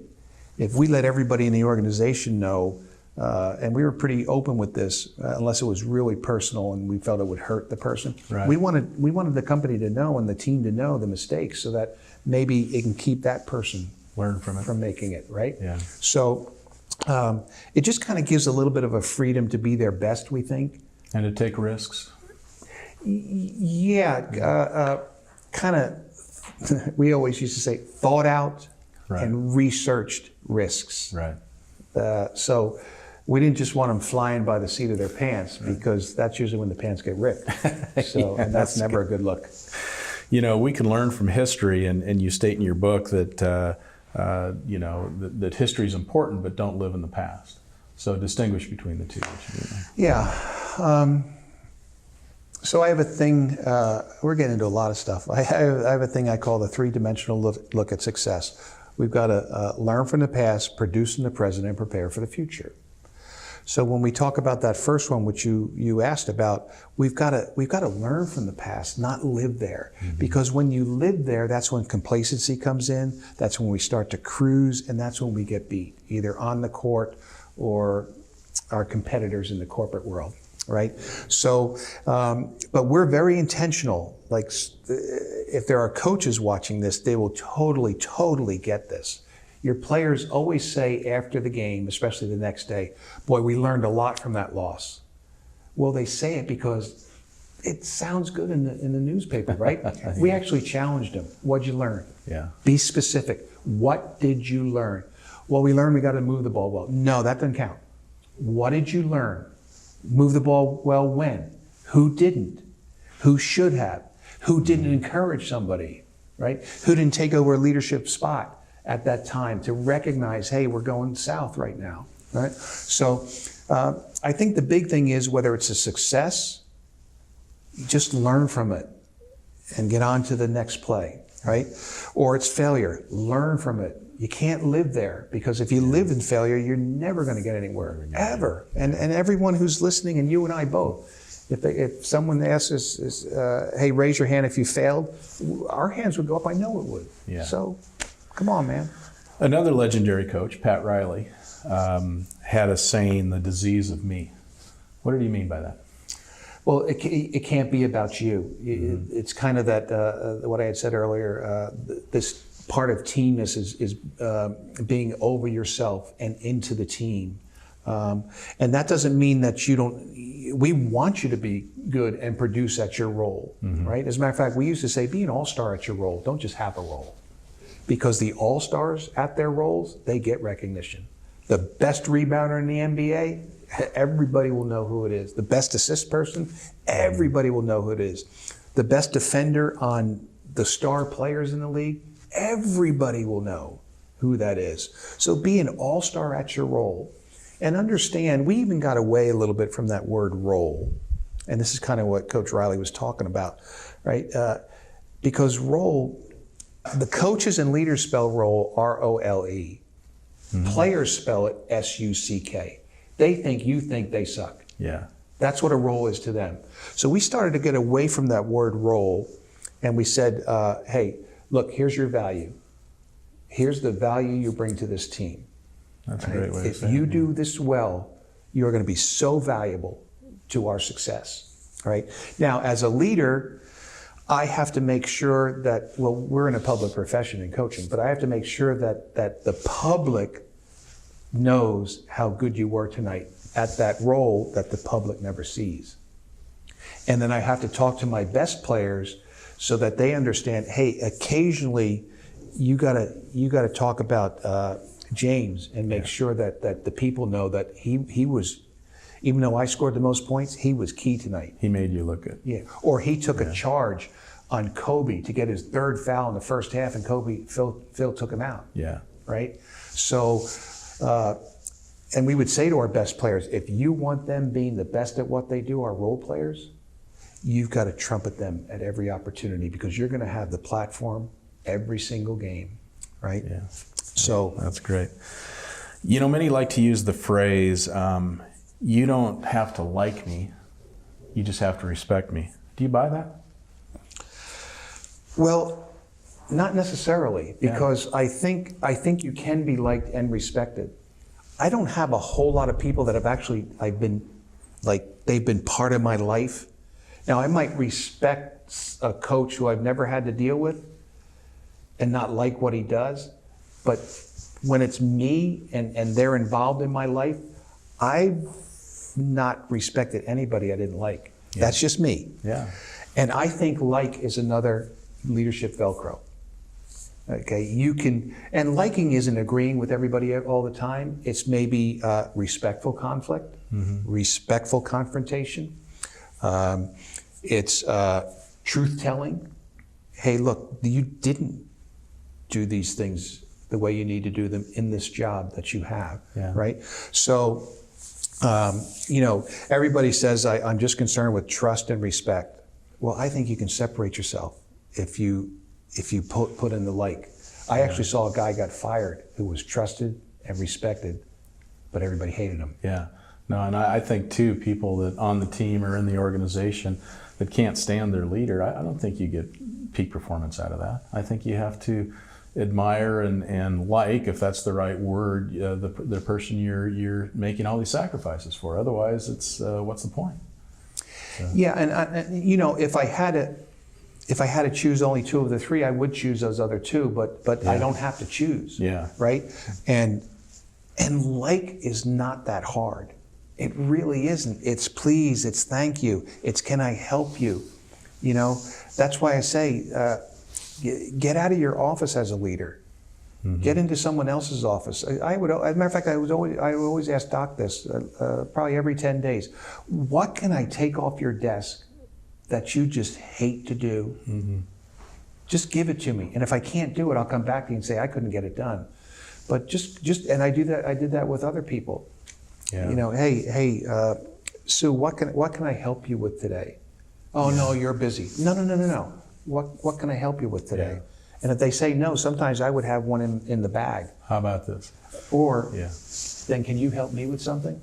if we let everybody in the organization know, and we were pretty open with this, unless it was really personal and we felt it would hurt the person. Right. We wanted the company to know and the team to know the mistakes so that maybe it can keep that person Learn from it. from making it, right? Yeah. So it just kind of gives a little bit of a freedom to be their best, we think. And to take risks. Yeah, kind of, we always used to say thought out Right. and researched risks. Right. So we didn't just want them flying by the seat of their pants, because that's usually when the pants get ripped. So, Yeah, and that's that's never a good look. You know, we can learn from history, and you state in your book that, you know, that history is important, but don't live in the past. So distinguish between the two. What you do there. Yeah. So I have a thing, we're getting into a lot of stuff. I have a thing I call the three-dimensional look at success. We've got to learn from the past, produce in the present, and prepare for the future. So when we talk about that first one, which you asked about, we've got to learn from the past, not live there. Mm-hmm. Because when you live there, that's when complacency comes in, that's when we start to cruise, and that's when we get beat, either on the court or our competitors in the corporate world, right? So, but we're very intentional. Like, if there are coaches watching this, they will totally, totally get this. Your players always say after the game, especially the next day, boy, we learned a lot from that loss. Well, they say it because it sounds good in the newspaper, right? We actually challenged them. What'd you learn? Yeah. Be specific. What did you learn? Well, we learned we got to move the ball well. No, that doesn't count. What did you learn? Move the ball well when? Who didn't? Who should have? Who didn't encourage somebody, right? Who didn't take over a leadership spot at that time to recognize, hey, we're going south right now, right? So I think the big thing is, whether it's a success, just learn from it and get on to the next play, right? Or it's failure, learn from it. You can't live there, because if you live in failure, you're never going to get anywhere, ever. And everyone who's listening, and you and I both, if someone asks us, hey, raise your hand if you failed, our hands would go up. I know it would. Yeah. So come on, man. Another legendary coach, Pat Riley, had a saying, "The disease of me." What did he mean by that? Well, it can't be about you. It's kind of that, what I had said earlier, this part of teamness is being over yourself and into the team. And that doesn't mean that you don't, we want you to be good and produce at your role, right? As a matter of fact, we used to say, be an all-star at your role. Don't just have a role. Because the all-stars at their roles, they get recognition. The best rebounder in the NBA, everybody will know who it is. The best assist person, everybody will know who it is. The best defender on the star players in the league, everybody will know who that is. So be an all-star at your role. And understand, we even got away a little bit from that word role. And this is kind of what Coach Riley was talking about, right? Because role, the coaches and leaders spell role R-O-L-E. Players spell it S-U-C-K. They think you think they suck. Yeah. That's what a role is to them. So we started to get away from that word role, and we said, hey, look, here's your value. Here's the value you bring to this team. That's a great way to If say it. you do this well, you're going to be so valuable to our success, right? Now, as a leader, I have to make sure that, well, we're in a public profession in coaching, but I have to make sure that the public knows how good you were tonight at that role that the public never sees. And then I have to talk to my best players so that they understand, hey, occasionally you gotta talk about James and make sure that the people know that he was, even though I scored the most points, he was key tonight. He made you look good. Yeah. Or he took a charge on Kobe to get his third foul in the first half, and Phil took him out. Yeah. Right? So, and we would say to our best players, if you want them being the best at what they do, our role players, you've got to trumpet them at every opportunity, because you're going to have the platform every single game, right? Yeah. So That's great. You know, many like to use the phrase, you don't have to like me, you just have to respect me. Do you buy that? well, not necessarily, because I think you can be liked and respected. I don't have a whole lot of people that I've been like, they've been part of my life. Now, I might respect a coach who I've never had to deal with and not like what he does, but when it's me and they're involved in my life, I've not respected anybody I didn't like. Yeah. That's just me. Yeah. And I think like is another leadership Velcro. Okay, you can, and liking isn't agreeing with everybody all the time. It's maybe respectful conflict, respectful confrontation. It's truth telling. Hey, look, you didn't do these things the way you need to do them in this job that you have, right? So, you know, everybody says I'm just concerned with trust and respect. Well, I think you can separate yourself if you put in the like. I actually saw a guy got fired who was trusted and respected, but everybody hated him. Yeah. No, and I think too, people that on the team or in the organization that can't stand their leader, I don't think you get peak performance out of that. I think you have to admire and like, if that's the right word, the person you're making all these sacrifices for. Otherwise, it's what's the point? So. Yeah, and you know, if I had to choose only two of the three, I would choose those other two, but I don't have to choose. Yeah. Right? And like is not that hard. It really isn't. It's please, it's thank you, it's can I help you? You know, that's why I say get out of your office as a leader. Get into someone else's office. I would, as a matter of fact, I would always ask Doc this, probably every 10 days. What can I take off your desk that you just hate to do? Just give it to me. And if I can't do it, I'll come back to you and say I couldn't get it done. But just, and I did that with other people. Yeah. You know, hey, Sue, what can I help you with today? Oh no, you're busy. No. What can I help you with today? Yeah. And if they say no, sometimes I would have one in the bag. How about this? Or Yeah. then can you help me with something?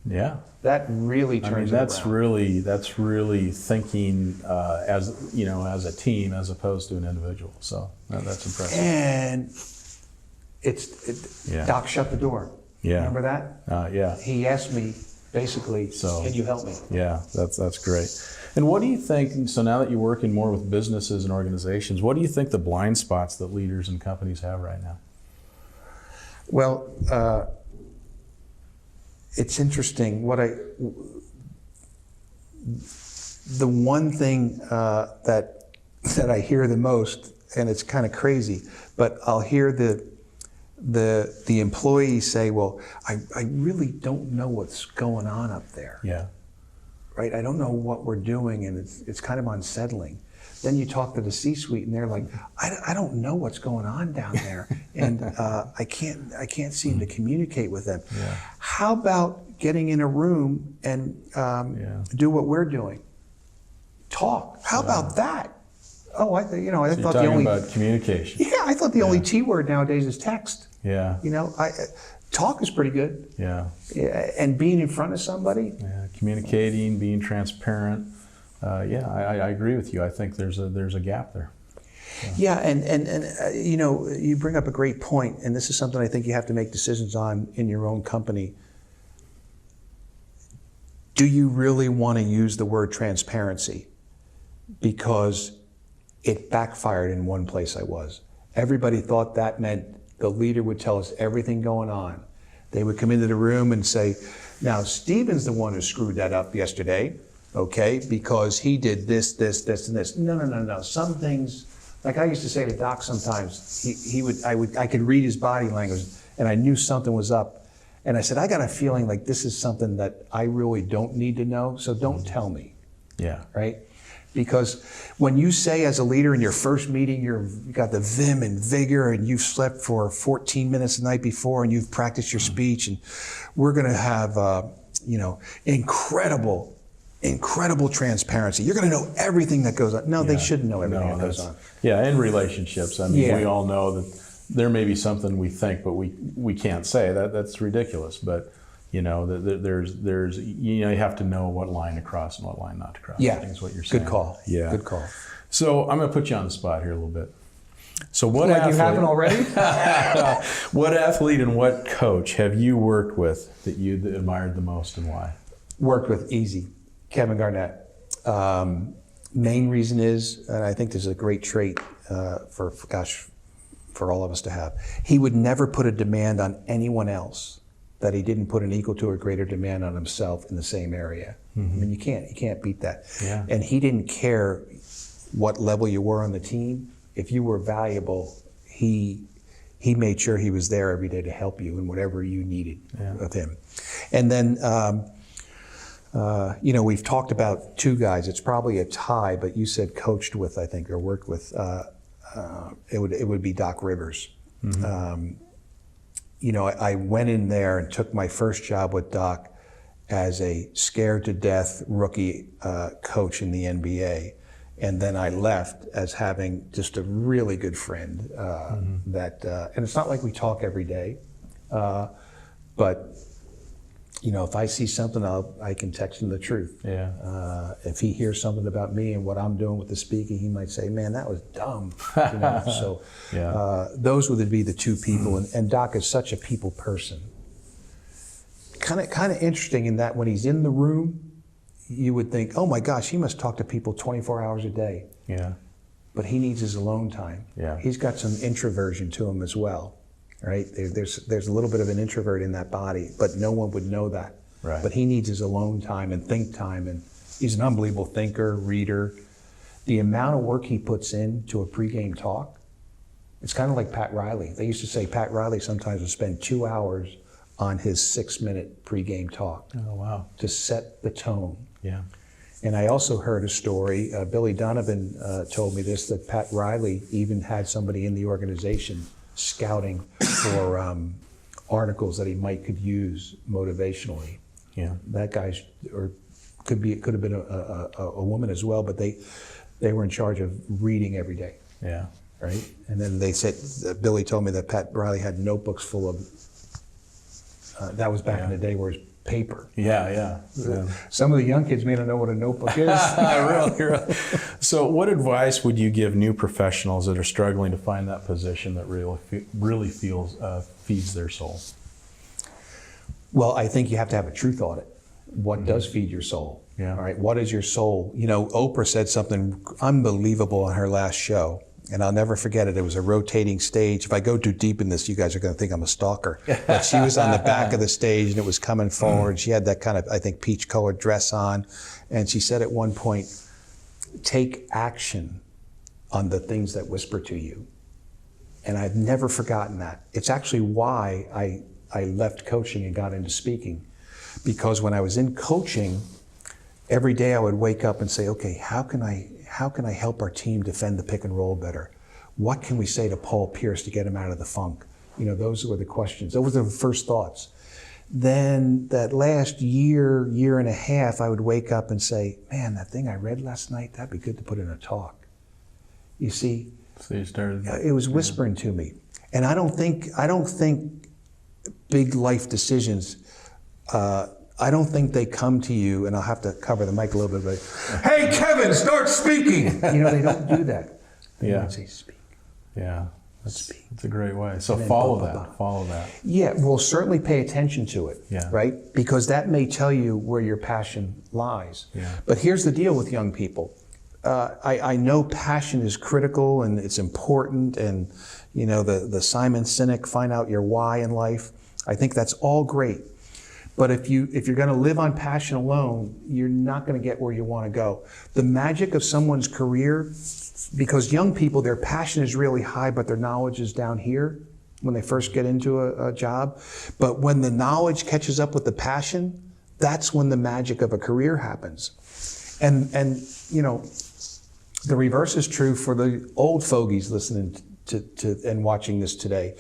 Yeah. That really turns it around. That's really thinking as you know, as a team as opposed to an individual. So that's impressive. And Doc shut the door. Yeah. Remember that? Yeah. He asked me basically, So- can you help me? Yeah, that's great. And what do you think, so now that you're working more with businesses and organizations, what do you think the blind spots that leaders and companies have right now? Well, it's interesting. The one thing that I hear the most, and it's kind of crazy, but I'll hear the employees say, well, I really don't know what's going on up there. Yeah. Right? I don't know what we're doing, and it's kind of unsettling. Then you talk to the C-suite, and they're like, I don't know what's going on down there, and I can't seem to communicate with them. Yeah. How about getting in a room and do what we're doing? Talk. How about that? Oh, I thought You're the talking only about communication. yeah, I thought the only T word nowadays is text. Yeah. You know, talk is pretty good. Yeah. And being in front of somebody. Yeah. Communicating, being transparent. I agree with you. I think there's a gap there. Yeah, and you know, you bring up a great point, and this is something I think you have to make decisions on in your own company. Do you really want to use the word transparency? Because it backfired in one place I was. Everybody thought that meant the leader would tell us everything going on. They would come into the room and say, now Stephen's the one who screwed that up yesterday, okay, because he did this, and this. No. Some things, like I used to say to Doc sometimes, I could read his body language, and I knew something was up. And I said, I got a feeling like this is something that I really don't need to know, so don't tell me. Yeah. Right? Because when you say as a leader in your first meeting, you've got the vim and vigor, and you've slept for 14 minutes the night before, and you've practiced your speech, and we're going to have, incredible transparency. You're going to know everything that goes on. No, they shouldn't know everything that goes on. Yeah, in relationships. I mean, we all know that there may be something we think, but we can't say that's ridiculous. But there's you have to know what line to cross and what line not to cross. Yeah, I think is what you're saying. Good call. Yeah, good call. So I'm going to put you on the spot here a little bit. So what Like athlete, you haven't already? what athlete and what coach have you worked with that you admired the most, and why? Worked with easy, Kevin Garnett. Main reason is, and I think this is a great trait for all of us to have. He would never put a demand on anyone else that he didn't put an equal to or greater demand on himself in the same area. Mm-hmm. I mean, you can't beat that. Yeah. And he didn't care what level you were on the team. If you were valuable, he made sure he was there every day to help you in whatever you needed of him. And then, we've talked about two guys. It's probably a tie, but you said coached with, I think, or worked with. It would be Doc Rivers. Mm-hmm. I went in there and took my first job with Doc as a scared to death rookie coach in the NBA. And then I left as having just a really good friend and it's not like we talk every day, but if I see something, I can text him the truth. Yeah. If he hears something about me and what I'm doing with the speaking, he might say, "Man, that was dumb." So those would be the two people. And Doc is such a people person. Kind of interesting in that when he's in the room, you would think, oh my gosh, he must talk to people 24 hours a day. Yeah. But he needs his alone time. Yeah. He's got some introversion to him as well, right? There's a little bit of an introvert in that body, but no one would know that. Right. But he needs his alone time and think time, and he's an unbelievable thinker, reader. The amount of work he puts into a pregame talk, it's kind of like Pat Riley. They used to say Pat Riley sometimes would spend 2 hours on his 6-minute pregame talk. Oh, wow. To set the tone. Yeah. And I also heard a story, Billy Donovan told me this, that Pat Riley even had somebody in the organization scouting for articles that he could use motivationally. Yeah. That guy's, or could have been a woman as well, but they were in charge of reading every day. Yeah. Right? And then they said, Billy told me that Pat Riley had notebooks full of, that was back in the day where it was paper. Yeah. Some of the young kids may not know what a notebook is. Really. So what advice would you give new professionals that are struggling to find that position that really feeds their soul? Well, I think you have to have a truth audit. What does feed your soul? Yeah. All right. What is your soul? Oprah said something unbelievable on her last show, and I'll never forget it. It was a rotating stage. If I go too deep in this, you guys are going to think I'm a stalker. But she was on the back of the stage, and it was coming forward. She had that kind of, I think, peach-colored dress on, and she said at one point, "Take action on the things that whisper to you." And I've never forgotten that. It's actually why I left coaching and got into speaking, because when I was in coaching, every day I would wake up and say, okay, how can I help our team defend the pick and roll better? What can we say to Paul Pierce to get him out of the funk? Those were the questions. Those were the first thoughts. Then that last year and a half, I would wake up and say, man, that thing I read last night, that'd be good to put in a talk. You see, So you started. it was whispering to me. And I don't think big life decisions, I don't think they come to you, and I'll have to cover the mic a little bit, but, hey, Kevin, start speaking. They don't do that. They Yeah. might say, speak. Yeah. Speak. That's a great way. So And then follow blah, blah, that. blah. Follow that. Yeah, well, certainly pay attention to it, Yeah. right? Because that may tell you where your passion lies. Yeah. But here's the deal with young people. I know passion is critical and it's important, and the Simon Sinek, find out your why in life. I think that's all great. But if you're going to live on passion alone, you're not going to get where you want to go. The magic of someone's career, because young people, their passion is really high, but their knowledge is down here when they first get into a job. But when the knowledge catches up with the passion, that's when the magic of a career happens. And the reverse is true for the old fogies listening to and watching this today.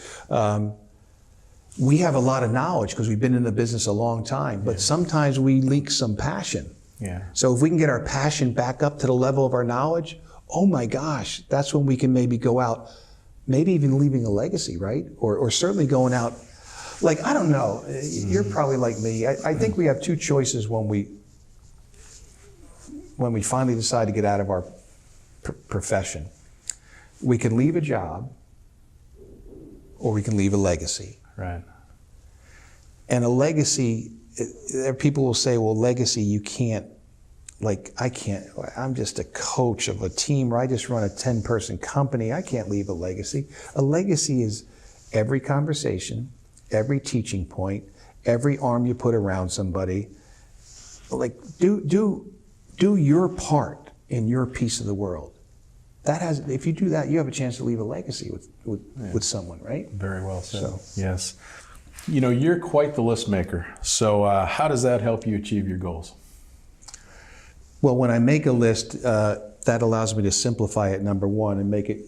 We have a lot of knowledge because we've been in the business a long time, but sometimes we leak some passion. Yeah. So if we can get our passion back up to the level of our knowledge, oh my gosh, that's when we can maybe go out maybe even leaving a legacy, right? Or certainly going out, like, I don't know, you're probably like me. I think we have two choices when we finally decide to get out of our profession. We can leave a job, or we can leave a legacy. Right. And a legacy, people will say, well, legacy, you can't, like, I'm just a coach of a team, or I just run a 10-person company. I can't leave a legacy. A legacy is every conversation, every teaching point, every arm you put around somebody. Like, do your part in your piece of the world. If you do that, you have a chance to leave a legacy with someone, right? Very well said. Yes. You know, you're quite the list maker. So how does that help you achieve your goals? Well, when I make a list, that allows me to simplify it, number one, and make it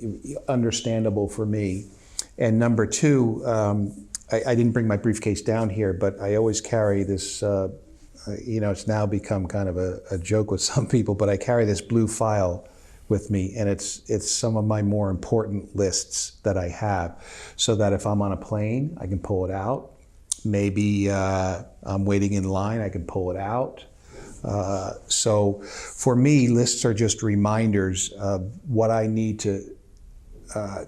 understandable for me. And number two, I didn't bring my briefcase down here, but I always carry this, it's now become kind of a joke with some people, but I carry this blue file with me, and it's some of my more important lists that I have, so that if I'm on a plane, I can pull it out. Maybe I'm waiting in line, I can pull it out. So for me, lists are just reminders of what I need to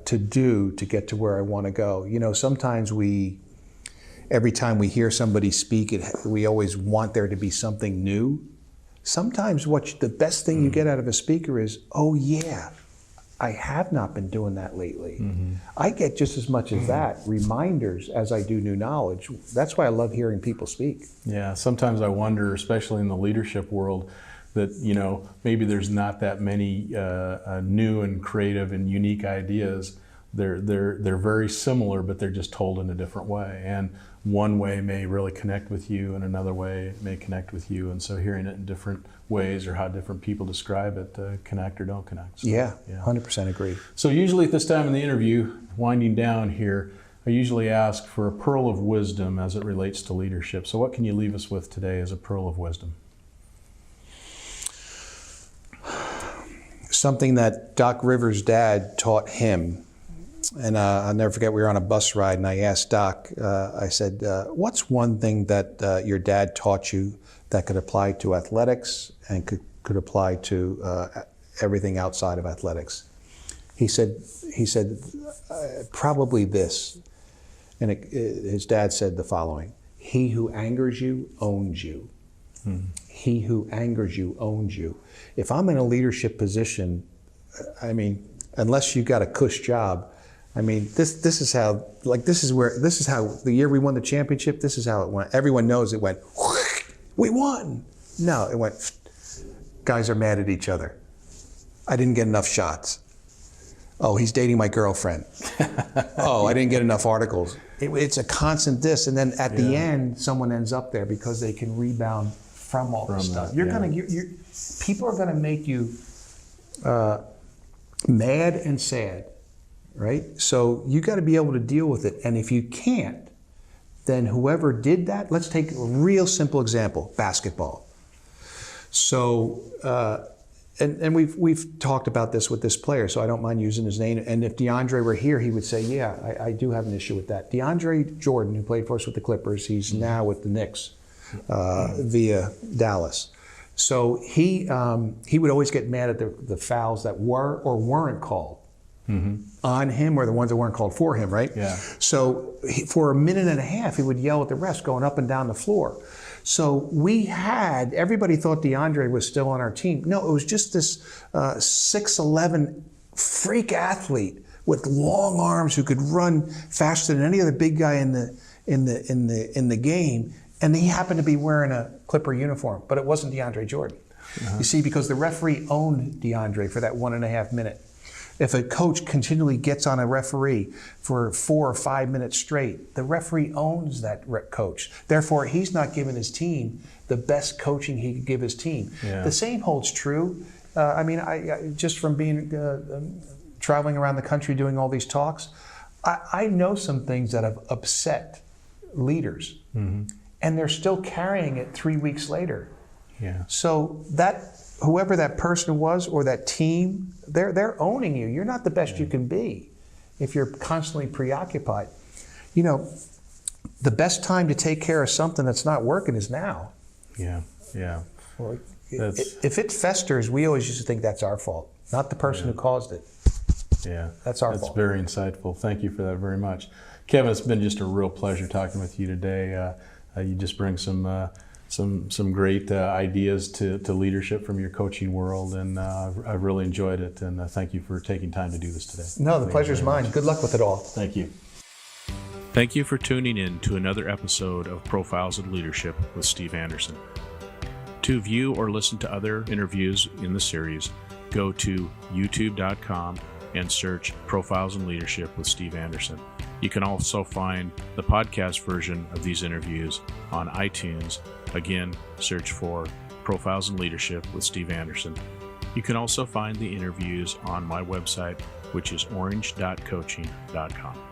do to get to where I want to go. You know, sometimes every time we hear somebody speak, we always want there to be something new. Sometimes the best thing you get out of a speaker is, oh yeah, I have not been doing that lately. Mm-hmm. I get just as much as that, reminders, as I do new knowledge. That's why I love hearing people speak. Yeah, sometimes I wonder, especially in the leadership world, that, you know, maybe there's not that many new and creative and unique ideas. They're very similar, but they're just told in a different way. And one way may really connect with you, and another way may connect with you. And so hearing it in different ways, or how different people describe it, connect or don't connect. So, yeah, 100% agree. So usually at this time in the interview, winding down here, I usually ask for a pearl of wisdom as it relates to leadership. So what can you leave us with today as a pearl of wisdom? Something that Doc Rivers' dad taught him. And I'll never forget, we were on a bus ride, and I asked Doc, I said, what's one thing that your dad taught you that could apply to athletics and could apply to everything outside of athletics? He said, probably this. And his dad said the following: he who angers you owns you. He who angers you owns you. If I'm in a leadership position, I mean, unless you got a cush job, I mean, this is how the year we won the championship, this is how it went. Everyone knows it went, we won. No, it went, guys are mad at each other. I didn't get enough shots. Oh, he's dating my girlfriend. Oh, I didn't get enough articles. It's a constant this, and then at the end, someone ends up there because they can rebound from all this stuff. People are gonna make you mad and sad. Right? So you got to be able to deal with it. And if you can't, then whoever did that, let's take a real simple example, basketball. So, and we've talked about this with this player, so I don't mind using his name. And if DeAndre were here, he would say, yeah, I do have an issue with that. DeAndre Jordan, who played for us with the Clippers, he's now with the Knicks via Dallas. So he would always get mad at the fouls that were or weren't called. On him, or the ones that weren't called for him, right? Yeah. So for a minute and a half, he would yell at the refs going up and down the floor. So everybody thought DeAndre was still on our team. No, it was just this 6'11" freak athlete with long arms who could run faster than any other big guy in the game, and he happened to be wearing a Clipper uniform, but it wasn't DeAndre Jordan. You see, because the referee owned DeAndre for that 1.5 minutes. If a coach continually gets on a referee for 4 or 5 minutes straight, the referee owns that coach. Therefore, he's not giving his team the best coaching he could give his team. Yeah. The same holds true. I just from being traveling around the country doing all these talks, I know some things that have upset leaders, and they're still carrying it 3 weeks later. Yeah. So whoever that person was or that team, they're owning you. You're not the best you can be. if you're constantly preoccupied. You know, the best time to take care of something that's not working is now. Yeah, yeah. Well, if it festers, we always used to think that's our fault, not the person who caused it. Yeah, that's our fault. That's very insightful. Thank you for that very much. Kevin, it's been just a real pleasure talking with you today. You just bring some great ideas to leadership from your coaching world, and I've really enjoyed it, and thank you for taking time to do this today. No, the pleasure's mine. Good luck with it all. Thank you. Thank you for tuning in to another episode of Profiles of Leadership with Steve Anderson. To view or listen to other interviews in the series, go to youtube.com and search Profiles in Leadership with Steve Anderson. You can also find the podcast version of these interviews on iTunes. Again, search for Profiles in Leadership with Steve Anderson. You can also find the interviews on my website, which is orange.coaching.com.